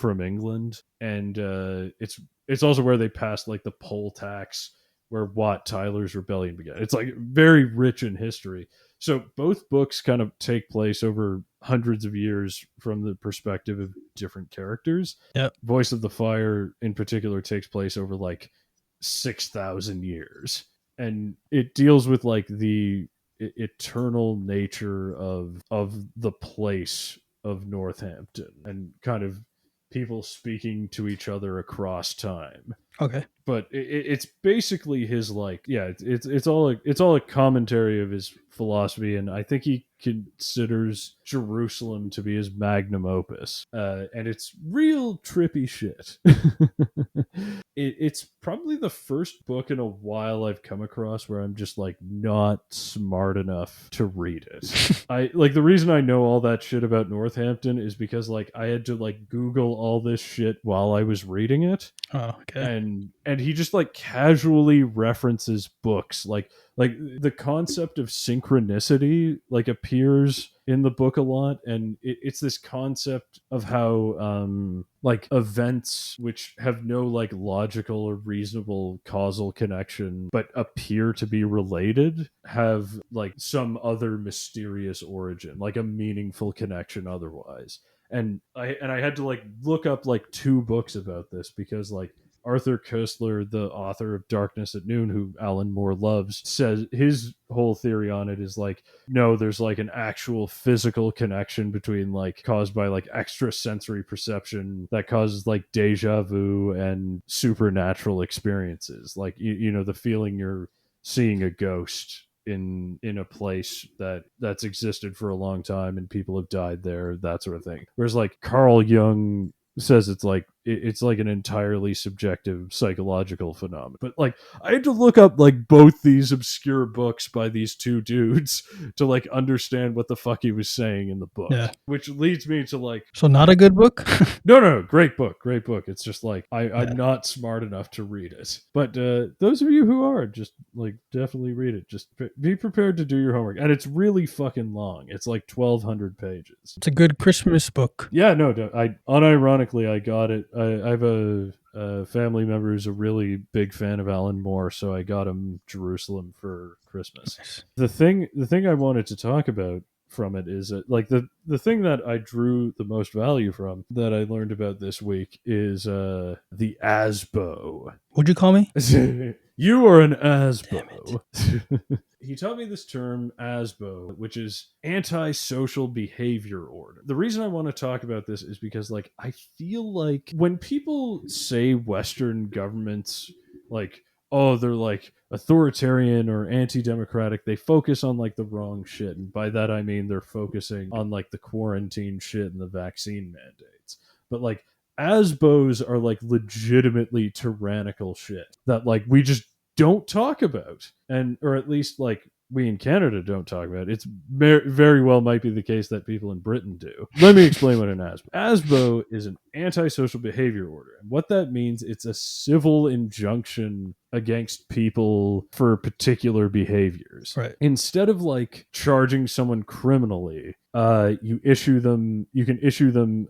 England, and it's also where they passed like the poll tax, where Wat Tyler's rebellion began. It's like very rich in history. So both books kind of take place over hundreds of years from the perspective of different characters. Yep. Voice of the Fire in particular takes place over like 6,000 years, and it deals with like the eternal nature of the place of Northampton and kind of people speaking to each other across time. Okay. But it's basically his like, yeah, it's all a commentary of his philosophy, and I think he considers Jerusalem to be his magnum opus. And it's real trippy shit. It's probably the first book in a while I've come across where I'm just like not smart enough to read it. I like the reason I know all that shit about Northampton is because like I had to like Google all this shit while I was reading it. Oh, okay. And he just like casually references books like the concept of synchronicity like appears in the book a lot, and it's this concept of how like events which have no like logical or reasonable causal connection but appear to be related have like some other mysterious origin, like a meaningful connection otherwise. And I had to like look up like 2 books about this because like Arthur Koestler, the author of Darkness at Noon, who Alan Moore loves, says his whole theory on it is like, no, there's like an actual physical connection between like caused by like extrasensory perception that causes like deja vu and supernatural experiences. Like, you know, the feeling you're seeing a ghost in a place that's existed for a long time and people have died there, that sort of thing. Whereas like Carl Jung says it's like an entirely subjective psychological phenomenon. But like I had to look up like both these obscure books by these 2 dudes to like understand what the fuck he was saying in the book. Yeah. Which leads me to like, So not a good book? no, great book. It's just like I'm not smart enough to read it. But those of you who are, just like definitely read it. Just be prepared to do your homework. And it's really fucking long. It's like 1,200 pages. It's a good Christmas book. Yeah, no, I unironically I got it. I have a family member who's a really big fan of Alan Moore, so I got him Jerusalem for Christmas. Nice. The thing I wanted to talk about from it is that, like the thing that I drew the most value from that I learned about this week is the ASBO. What'd you call me? You are an ASBO. Damn it. He taught me this term ASBO, which is antisocial behavior order. The reason I want to talk about this is because like I feel like when people say Western governments like, oh, they're like authoritarian or anti-democratic, they focus on like the wrong shit. And by that I mean they're focusing on like the quarantine shit and the vaccine mandates. But like ASBOs are like legitimately tyrannical shit that like we just don't talk about, and or at least like we in Canada don't talk about. It's very well might be the case that people in Britain do. Let me explain what an ASBO. ASBO is an antisocial behavior order, and what that means, it's a civil injunction against people for particular behaviors. Right. Instead of like charging someone criminally, you can issue them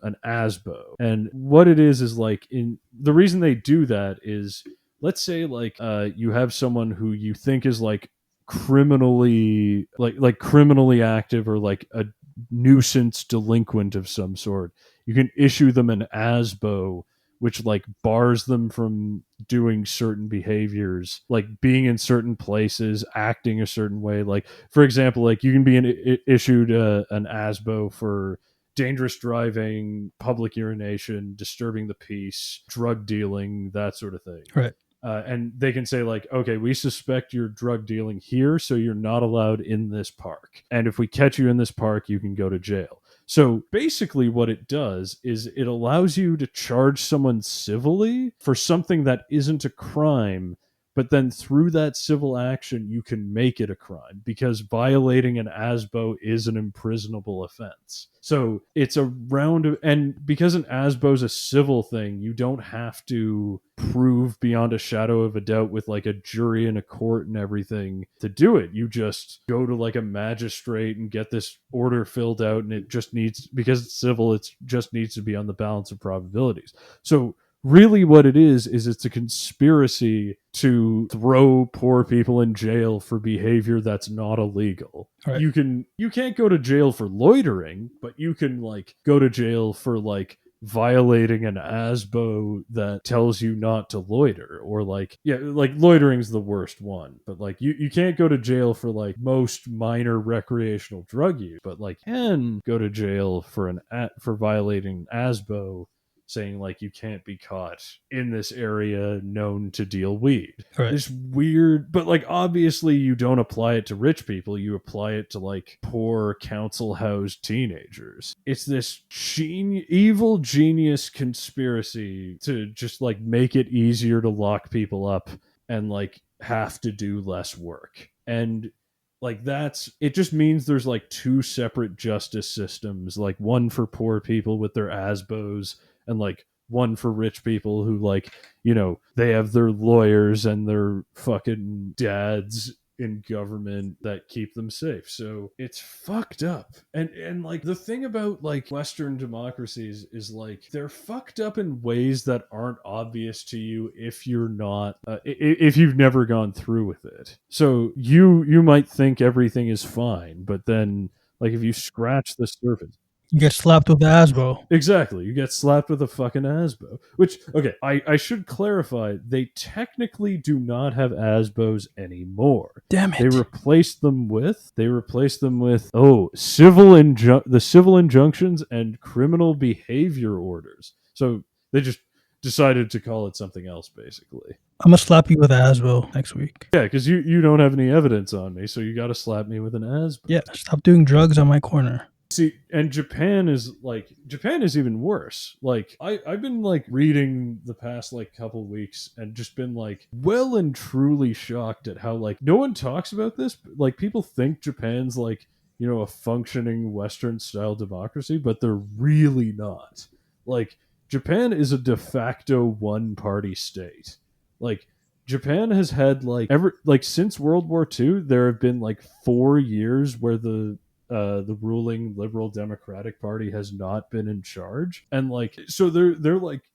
an ASBO. And what it is like in the reason they do that is, let's say like you have someone who you think is like criminally criminally active or like a nuisance delinquent of some sort. You can issue them an ASBO, which like bars them from doing certain behaviors, like being in certain places, acting a certain way. Like for example, like you can be issued an ASBO for dangerous driving, public urination, disturbing the peace, drug dealing, that sort of thing. Right. And they can say like, okay, we suspect you're drug dealing here, so you're not allowed in this park. And if we catch you in this park, you can go to jail. So basically what it does is it allows you to charge someone civilly for something that isn't a crime, but then through that civil action, you can make it a crime because violating an ASBO is an imprisonable offense. So it's a round of, and because an ASBO is a civil thing, you don't have to prove beyond a shadow of a doubt with like a jury and a court and everything to do it. You just go to like a magistrate and get this order filled out, and it just needs, because it's civil, it just needs to be on the balance of probabilities. So really what it is it's a conspiracy to throw poor people in jail for behavior that's not illegal. Right. You can't go to jail for loitering, but you can like go to jail for like violating an ASBO that tells you not to loiter, or like, yeah, like loitering's the worst one, but like you can't go to jail for like most minor recreational drug use, but like can go to jail for violating ASBO saying like you can't be caught in this area known to deal weed. Right. This weird, but like obviously you don't apply it to rich people, you apply it to like poor council housed teenagers. It's this evil genius conspiracy to just like make it easier to lock people up and like have to do less work. And like it just means there's like two separate justice systems, like one for poor people with their ASBOs and like one for rich people who like, they have their lawyers and their fucking dads in government that keep them safe. So it's fucked up. And like the thing about like Western democracies is like they're fucked up in ways that aren't obvious to you if you're not if you've never gone through with it. So you might think everything is fine, but then like if you scratch the surface, you get slapped with the ASBO. Exactly. You get slapped with a fucking ASBO. Which, okay, I should clarify, they technically do not have ASBOs anymore. Damn it. They replaced them with the civil injunctions and criminal behavior orders. So they just decided to call it something else, basically. I'm gonna slap you with an ASBO next week. Yeah, because you don't have any evidence on me, so you got to slap me with an ASBO. Yeah, stop doing drugs on my corner. See, and Japan is even worse. Like I've been like reading the past like couple weeks and just been like well and truly shocked at how like no one talks about this. But, like people think Japan's like, a functioning Western style democracy, but they're really not. Like Japan is a de facto one party state. Like Japan has had since World War II, there have been like 4 years where the ruling Liberal Democratic Party has not been in charge, and like so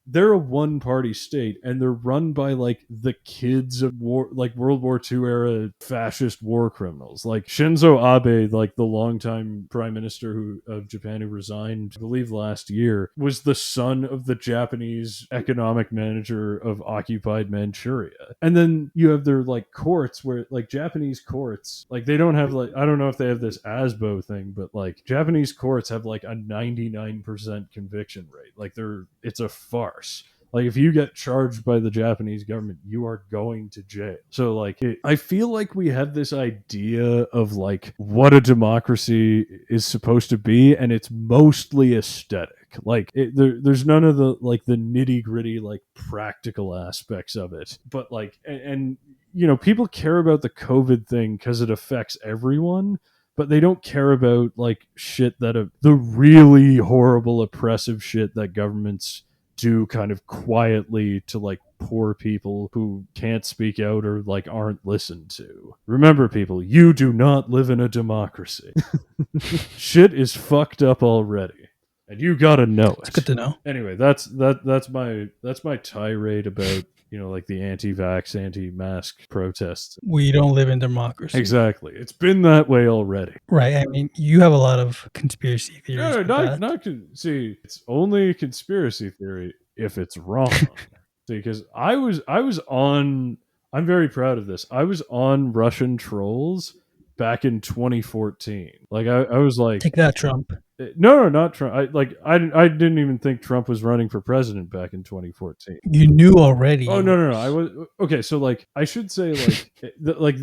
they're a one party state, and they're run by like the kids of war, like World War II era fascist war criminals, like Shinzo Abe, like the longtime prime minister of Japan who resigned, I believe last year, was the son of the Japanese economic manager of occupied Manchuria. And then you have their like courts where like Japanese courts, like they don't have like, I don't know if they have this ASBO thing, but like Japanese courts have like a 99% conviction rate. Like it's a farce. Like if you get charged by the Japanese government, you are going to jail. So like I feel like we have this idea of like what a democracy is supposed to be, and it's mostly aesthetic. Like there's none of the like the nitty gritty like practical aspects of it. But like and people care about the COVID thing because it affects everyone, but they don't care about like shit that the really horrible oppressive shit that governments do kind of quietly to like poor people who can't speak out or like aren't listened to. Remember, people, you do not live in a democracy. Shit is fucked up already, and you gotta know it. It's good to know. Anyway, that's my tirade about like the anti-vax, anti-mask protests. We don't live in democracy. Exactly. It's been that way already. Right. I mean, you have a lot of conspiracy theories. See, it's only a conspiracy theory if it's wrong. See, because I'm very proud of this. I was on Russian trolls back in 2014. Like I was like, take that, Trump. No, not Trump. I didn't even think Trump was running for president back in 2014. You knew already. Oh no! I was okay. So like, I should say like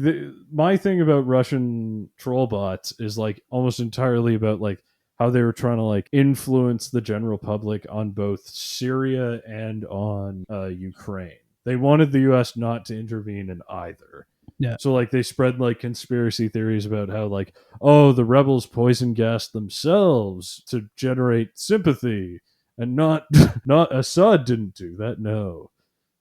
my thing about Russian troll bots is like almost entirely about like how they were trying to like influence the general public on both Syria and on Ukraine. They wanted the U.S. not to intervene in either. Yeah. So like they spread like conspiracy theories about how like, oh, the rebels poison gassed themselves to generate sympathy, and not Assad didn't do that. No.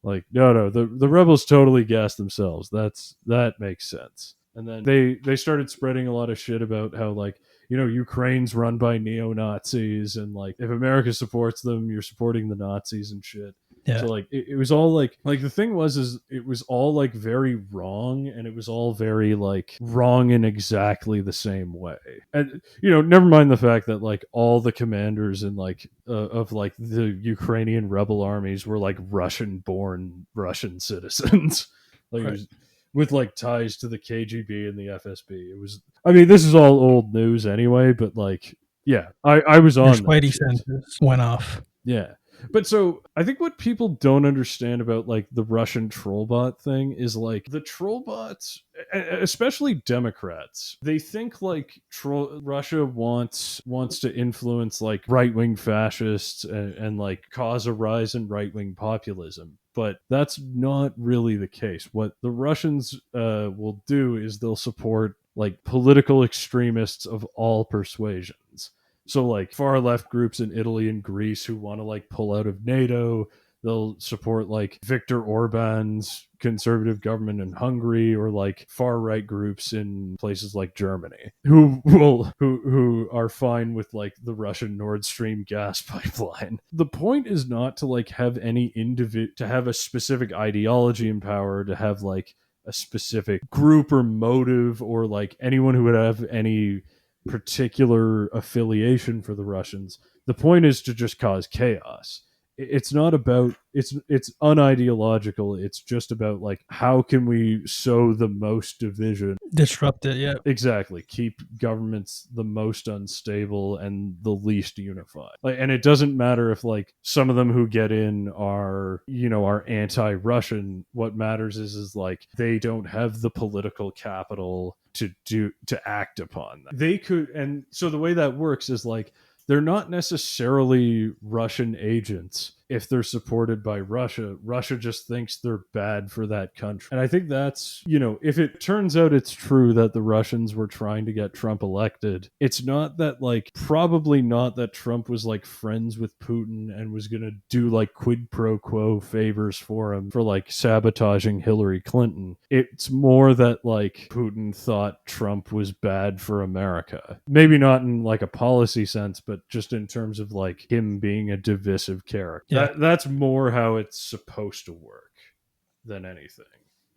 Like no, the rebels totally gassed themselves. That makes sense. And then they started spreading a lot of shit about how like, Ukraine's run by neo-Nazis, and like if America supports them, you're supporting the Nazis and shit. Yeah. So like it was all like the thing is it was all like very wrong, and it was all very like wrong in exactly the same way. And never mind the fact that like all the commanders in like of like the Ukrainian rebel armies were like Russian-born Russian citizens. Like right. It was, with like ties to the KGB and the FSB. It was, I mean, this is all old news anyway, but like, yeah, I was on. Your Spidey senses went off. Yeah. But so I think what people don't understand about like the Russian troll bot thing is like the troll bots, especially Democrats, they think like Russia wants to influence like right wing fascists and like cause a rise in right wing populism. But that's not really the case. What the Russians will do is they'll support like political extremists of all persuasions. So like far left groups in Italy and Greece who want to like pull out of NATO, they'll support like Viktor Orban's conservative government in Hungary, or like far right groups in places like Germany who are fine with like the Russian Nord Stream gas pipeline. The point is not to like have any to have a specific ideology in power, to have like a specific group or motive, or like anyone who would have any particular affiliation for the Russians. The point is to just cause chaos. It's not about it's unideological. It's just about like how can we sow the most division, Disrupt it, yeah. exactly, keep governments the most unstable and the least unified. Like, and it doesn't matter if like some of them who get in are, you know, are anti-Russian. What matters is like they don't have the political capital to act upon that. They could, and so the way that works is like they're not necessarily Russian agents if they're supported by Russia. Russia just thinks they're bad for that country. And I think that's, you know, if it turns out it's true that the Russians were trying to get Trump elected, it's not that like, probably not that Trump was like friends with Putin and was going to do like quid pro quo favors for him for like sabotaging Hillary Clinton. It's more that like Putin thought Trump was bad for America. Maybe not in like a policy sense, but just in terms of like him being a divisive character. Yeah. That's more how it's supposed to work than anything.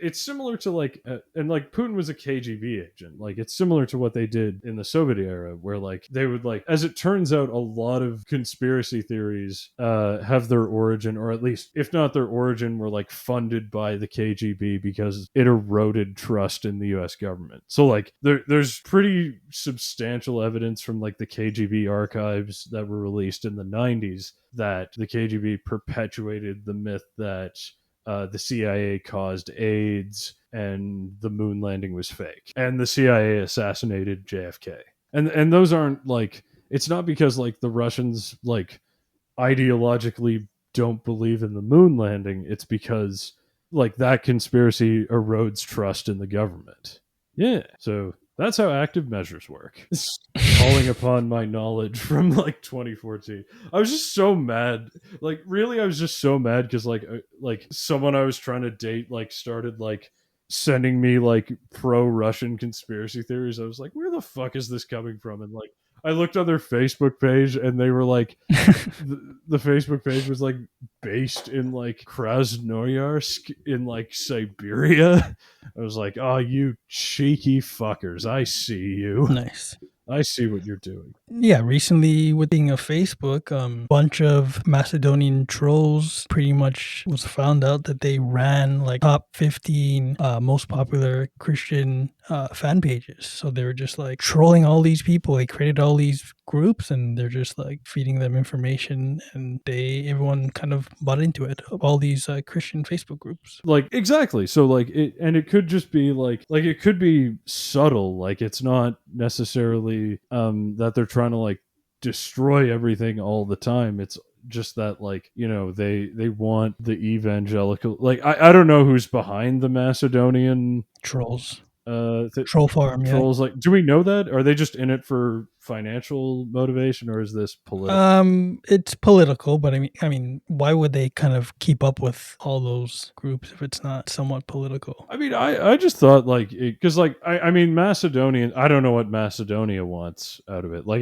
It's similar to like, and like Putin was a KGB agent. Like it's similar to what they did in the Soviet era, where like they would like, as it turns out, a lot of conspiracy theories have their origin, or at least if not their origin, were like funded by the KGB because it eroded trust in the U.S. government. So like there's pretty substantial evidence from like the KGB archives that were released in the 90s that the KGB perpetuated the myth that the CIA caused AIDS and the moon landing was fake, and the CIA assassinated JFK. And those aren't like, it's not because like the Russians like ideologically don't believe in the moon landing. It's because like that conspiracy erodes trust in the government. Yeah. So that's how active measures work. Calling upon my knowledge from like 2014. I was just so mad. Like really, I was just so mad because like someone I was trying to date like started like sending me like pro-Russian conspiracy theories. I was like, where the fuck is this coming from? And like I looked on their Facebook page and they were like, the Facebook page was like based in like Krasnoyarsk in like Siberia. I was like, oh, you cheeky fuckers. I see you. Nice. I see what you're doing. Yeah, recently with being a Facebook, bunch of Macedonian trolls pretty much was found out that they ran like top 15 most popular Christian fan pages. So they were just like trolling all these people. They created all these groups and they're just like feeding them information, and everyone kind of bought into it, of all these Christian Facebook groups. Like exactly. So like it could just be like it could be subtle. Like it's not necessarily that they're trying to like destroy everything all the time. It's just that like, you know, they want the evangelical, like I don't know who's behind the Macedonian Trolls. Troll farm, yeah. trolls. Like, do we know that? Are they just in it for financial motivation, or is this political? It's political, but I mean, why would they kind of keep up with all those groups if it's not somewhat political? I mean, I just thought like, because like I mean Macedonian, I don't know what Macedonia wants out of it. Like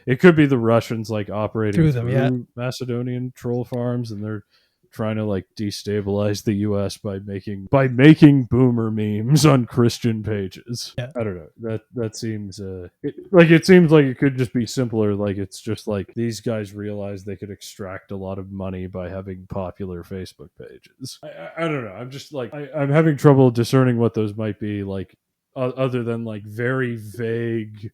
it could be the Russians like operating Through them, yeah. Macedonian troll farms, and they're trying to like destabilize the US by making boomer memes on Christian pages. Yeah. I don't know. That seems it seems like it could just be simpler. Like it's just like these guys realized they could extract a lot of money by having popular Facebook pages. I don't know. I'm just like I'm having trouble discerning what those might be, like other than like very vague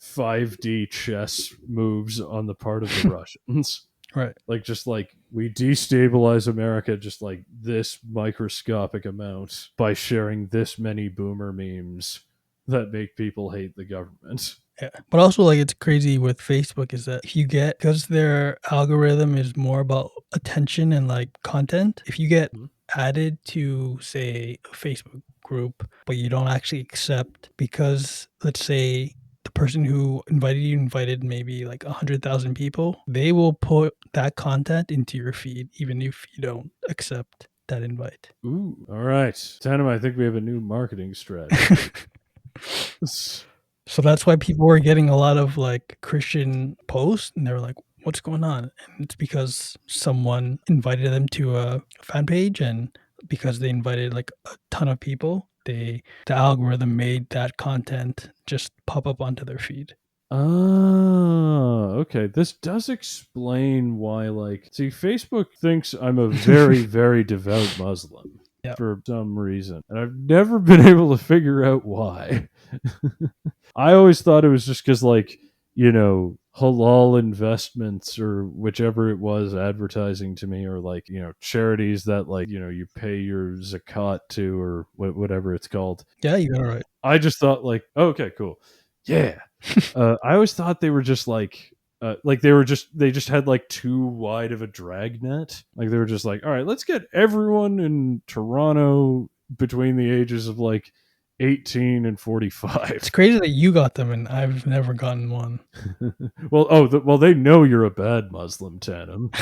5D chess moves on the part of the Russians. Right. Like, just like we destabilize America just like this microscopic amount by sharing this many boomer memes that make people hate the government. Yeah. But also, like, it's crazy with Facebook is that if you get, because their algorithm is more about attention and like content, if you get added to, say, a Facebook group, but you don't actually accept because, let's say, the person who invited you invited maybe like 100,000 people, they will put that content into your feed even if you don't accept that invite. Ooh, all right. Tanim, I think we have a new marketing strategy. So that's why people were getting a lot of like Christian posts and they were like, what's going on? And it's because someone invited them to a fan page, and because they invited like a ton of people, the algorithm made that content just pop up onto their feed. Oh, okay. This does explain why, like, see, Facebook thinks I'm a very, very devout Muslim Yep. for some reason. And I've never been able to figure out why. I always thought it was just because, like, you know, halal investments or whichever it was advertising to me, or like, you know, charities that, like, you know, you pay your zakat to, or whatever it's called. Yeah, you got it right. I just thought, like, oh, okay, cool. Yeah. I always thought they were just like they just had like too wide of a drag net. Like, they were just like, all right, let's get everyone in Toronto between the ages of like 18 and 45. It's crazy that you got them and I've never gotten one. Well, they know you're a bad Muslim, Tanim.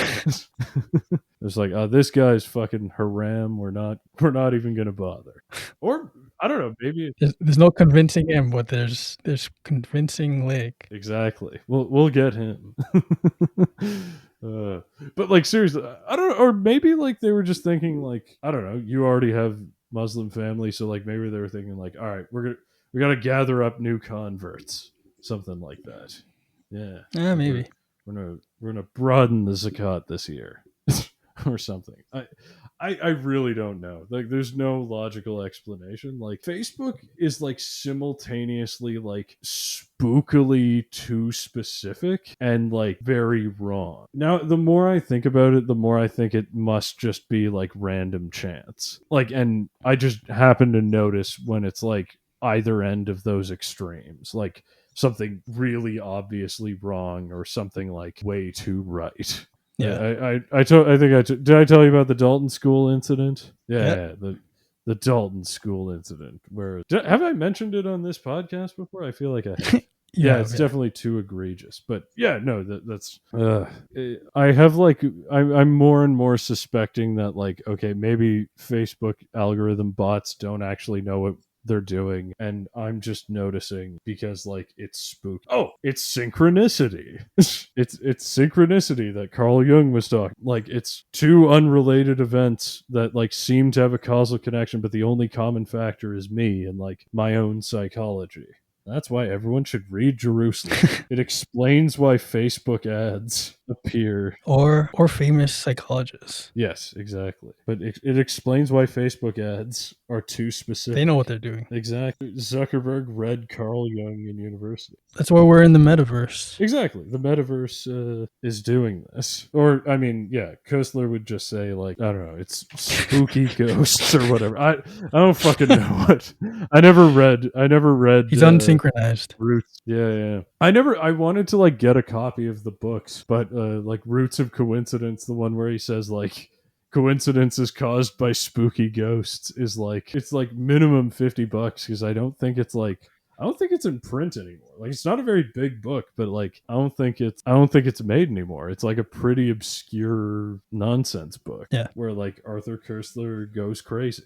It's like, this guy's fucking haram. We're not even gonna bother. Or I don't know, maybe There's no convincing him, but there's convincing Lake. exactly. We'll get him. But like, seriously, I don't know, or maybe like they were just thinking, like, I don't know, you already have Muslim family, so like maybe they were thinking like, all right, we gotta gather up new converts, something like that. Yeah. Yeah, maybe. We're gonna broaden the zakat this year. Or something. I really don't know. Like, there's no logical explanation. Like, Facebook is like simultaneously like spookily too specific and like very wrong. Now, the more I think about it, the more I think it must just be like random chance. Like, and I just happen to notice when it's like either end of those extremes. Like, something really obviously wrong or something like way too right. Yeah. I did I tell you about the Dalton school incident? Yep. The Dalton school incident. Have I mentioned it on this podcast before? I feel like I have. Yeah, it's definitely too egregious. But yeah, no, that's. I have like I'm more and more suspecting that, like, okay, maybe Facebook algorithm bots don't actually know what they're doing, and I'm just noticing because, like, it's spooky. Oh, it's synchronicity. it's synchronicity that Carl Jung was talking. Like, it's two unrelated events that like seem to have a causal connection, but the only common factor is me and like my own psychology. That's why everyone should read Jerusalem. It explains why Facebook ads appear. Or famous psychologists. Yes, exactly. But it explains why Facebook ads are too specific. They know what they're doing. Exactly. Zuckerberg read Carl Jung in university. That's why we're in the metaverse. Exactly. The metaverse is doing this. Or, I mean, yeah, Kostler would just say, like, I don't know, it's spooky ghosts or whatever. I don't fucking know what. I never read. He's unsynchronized. Roots. Yeah. I wanted to like get a copy of the books, but like Roots of Coincidence, the one where he says like coincidence is caused by spooky ghosts, is like, it's like minimum $50 because I don't think it's in print anymore. Like, it's not a very big book, but like I don't think it's made anymore. It's like a pretty obscure nonsense book. Yeah. Where like Arthur Koestler goes crazy.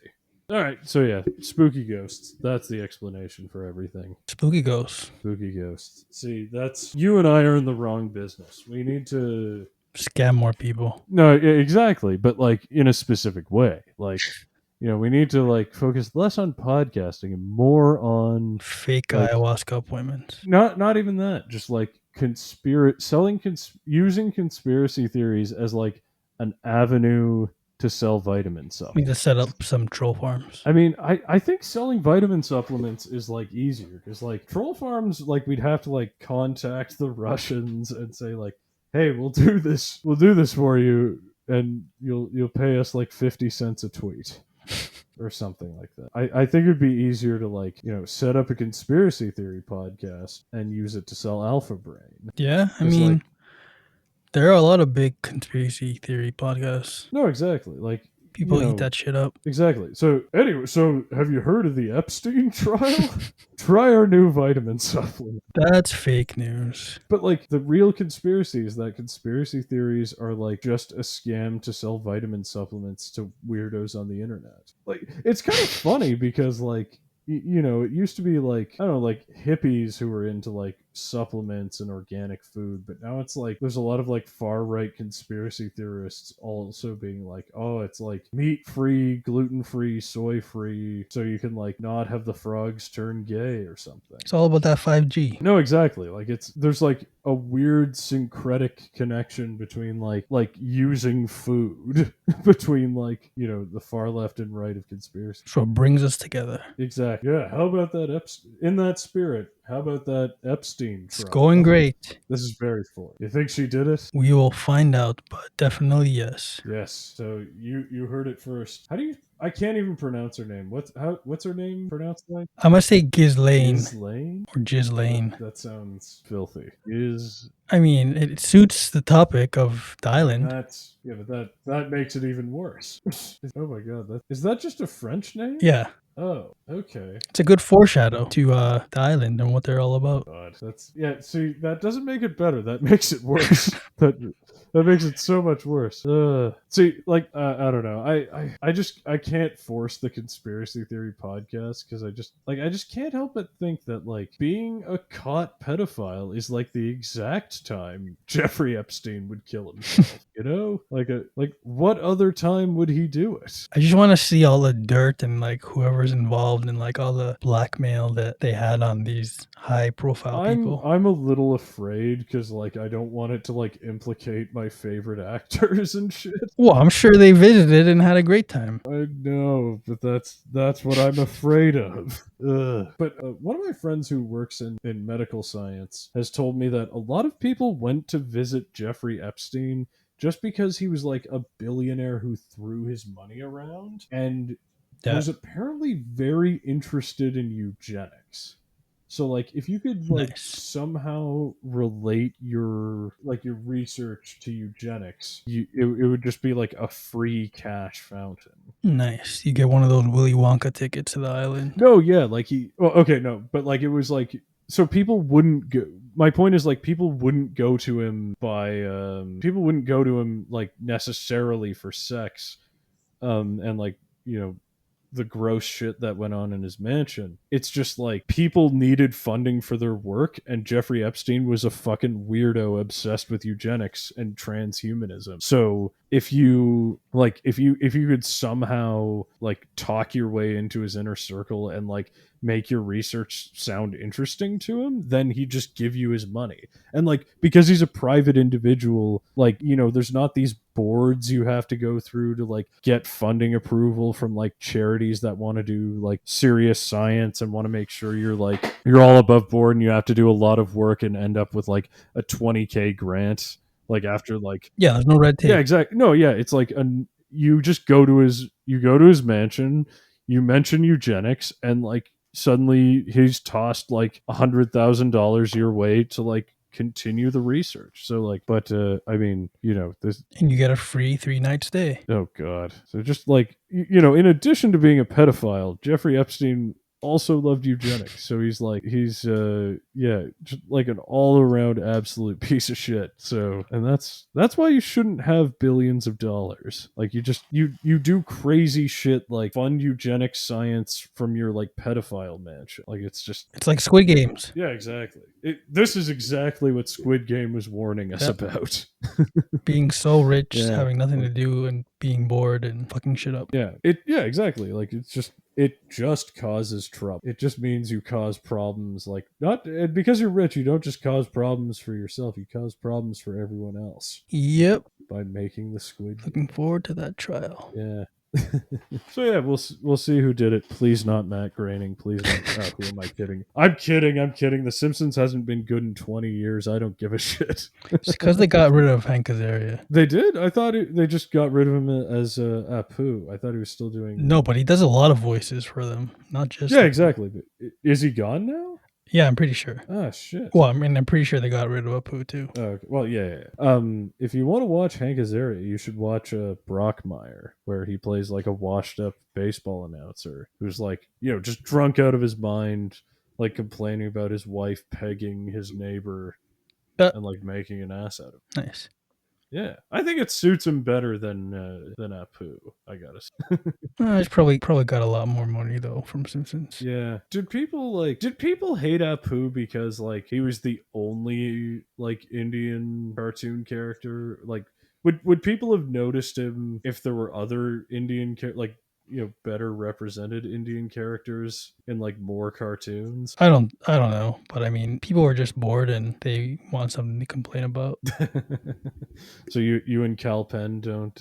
All right, so yeah, spooky ghosts. That's the explanation for everything. Spooky ghosts. Spooky ghosts. See, that's, you and I are in the wrong business. We need to scam more people. No, exactly, but like in a specific way. Like, you know, we need to like focus less on podcasting and more on fake like, ayahuasca appointments. Not even that. Just like using conspiracy theories as like an avenue to sell vitamin supplements. We need to set up some troll farms. I mean, I think selling vitamin supplements is like easier because like troll farms, like we'd have to like contact the Russians and say like, hey, we'll do this for you, and you'll pay us like 50 cents a tweet or something like that. I think it'd be easier to like, set up a conspiracy theory podcast and use it to sell Alpha Brain. Yeah, I 'Cause, mean, like, there are a lot of big conspiracy theory podcasts. no, exactly. Like, People eat that shit up. Exactly. So anyway, have you heard of the Epstein trial? Try our new vitamin supplement. That's fake news. But like the real conspiracy is that conspiracy theories are like just a scam to sell vitamin supplements to weirdos on the internet. Like it's kind of funny because like it used to be like, I don't know, like hippies who were into like supplements and organic food, but now it's like there's a lot of like far right conspiracy theorists also being like, oh, it's like meat free, gluten free, soy free, so you can like not have the frogs turn gay or something. It's all about that 5G. No, exactly. Like there's like a weird syncretic connection between like using food between like the far left and right of conspiracy. So it brings us together. Exactly. Yeah. How about that in that spirit? How about that Epstein trial? It's going great. This is very full. You think she did it? We will find out, but definitely yes. Yes. So you heard it first. How do you? I can't even pronounce her name. What's her name pronounced like? I must say Ghislaine Ghislaine? or Ghislaine. That sounds filthy. I mean, it suits the topic of the island. But that makes it even worse. Oh my god, is that just a French name? Yeah. Oh, okay. It's a good foreshadow to the island and what they're all about. God, see, that doesn't make it better. That makes it worse. that makes it so much worse. See, like, I don't know. I can't force the conspiracy theory podcast because I just can't help but think that like being a caught pedophile is like the exact time Jeffrey Epstein would kill himself. Like what other time would he do it? I just want to see all the dirt and like whoever's involved in like all the blackmail that they had on these high profile people. I'm a little afraid because like I don't want it to like implicate my favorite actors and shit. Well, I'm sure they visited and had a great time. I know, but that's what I'm afraid of. But one of my friends who works in medical science has told me that a lot of people went to visit Jeffrey Epstein just because he was like a billionaire who threw his money around and was apparently very interested in eugenics. So like if you could like somehow relate your research to eugenics, it would just be like a free cash fountain. Nice. You get one of those Willy Wonka tickets to the island. No, yeah, like but like it was like so people wouldn't go. My point is like people wouldn't go to him like necessarily for sex, and like the gross shit that went on in his mansion. It's just like people needed funding for their work, and Jeffrey Epstein was a fucking weirdo obsessed with eugenics and transhumanism. So if you could somehow like talk your way into his inner circle and like make your research sound interesting to him, then he'd just give you his money. And like because he's a private individual, like there's not these boards you have to go through to like get funding approval from like charities that want to do like serious science and want to make sure you're all above board, and you have to do a lot of work and end up with like a 20K grant like after like there's no red tape. Yeah, exactly. No, yeah, it's like you just go to his mansion, you mention eugenics, and like suddenly he's tossed like $100,000 your way to like continue the research. So like, but I mean, this, and you get a free 3-night stay. Oh god. So just like in addition to being a pedophile, Jeffrey Epstein also loved eugenics. So he's just like an all-around absolute piece of shit. So, and that's why you shouldn't have billions of dollars. Like you do crazy shit like fund eugenics science from your like pedophile mansion. Like it's like Squid Games. Yeah, exactly. This is exactly what Squid Game was warning us about. Being so rich, having nothing to do, and being bored and fucking shit up. Yeah, exactly. Like it just causes trouble. It just means you cause problems. Like not because you're rich, you don't just cause problems for yourself. You cause problems for everyone else. Yep. By making the Squid Game. Looking forward to that trial. Yeah. So yeah, we'll see who did it. Please not Matt Groening. Please not. Who am I kidding? I'm kidding. The Simpsons hasn't been good in 20 years. I don't give a shit. It's because they got rid of Hank Azaria. They did. I thought they just got rid of him as Apu. I thought he was still doing. No, but he does a lot of voices for them, not just. Yeah, exactly. But is he gone now? Yeah, I'm pretty sure. Ah, shit. Well, I mean, I'm pretty sure they got rid of Apu too. Okay. Well, yeah. If you want to watch Hank Azaria, you should watch Brockmire, where he plays like a washed-up baseball announcer who's like, just drunk out of his mind, like complaining about his wife pegging his neighbor and like making an ass out of him. Nice. Yeah, I think it suits him better than Apu. I gotta say. He's probably got a lot more money though from Simpsons. Yeah. Did people hate Apu because like he was the only like Indian cartoon character? Like, would people have noticed him if there were other Indian better represented Indian characters in like more cartoons? I don't know, but I mean, people are just bored and they want something to complain about. So you and Cal Penn don't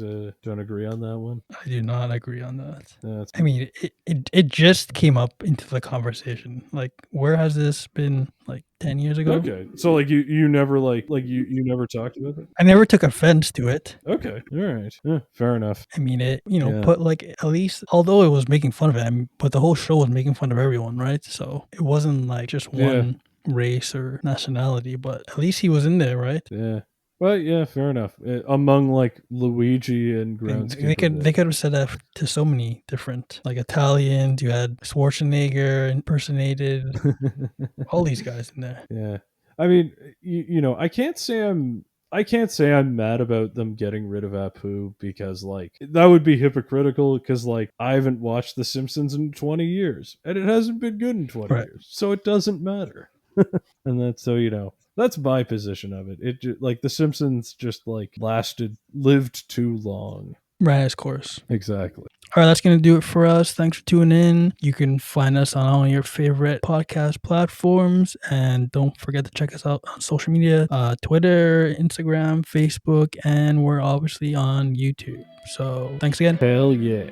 agree on that one? I do not agree on that. I mean, it just came up into the conversation. Like, where has this been? Like 10 years ago? Okay, so like you never you never talked about it? I never took offense to it. Okay, all right, yeah, fair enough. I mean, it put like at least, although it was making fun of it, but the whole show was making fun of everyone, right? So it wasn't like just one race or nationality, but at least he was in there, right? Yeah. Well, yeah, fair enough. Among like Luigi and Groundskeeper, they could have said that to so many different, like Italians. You had Schwarzenegger impersonated, all these guys in there. Yeah, I mean, I can't say I'm mad about them getting rid of Apu because like that would be hypocritical because like I haven't watched The Simpsons in 20 years and it hasn't been good in 20 years, so it doesn't matter. And that's that's my position of it. It like The Simpsons just like lived too long. Right, of course. Exactly. All right, that's going to do it for us. Thanks for tuning in. You can find us on all your favorite podcast platforms. And don't forget to check us out on social media, Twitter, Instagram, Facebook, and we're obviously on YouTube. So thanks again. Hell yeah.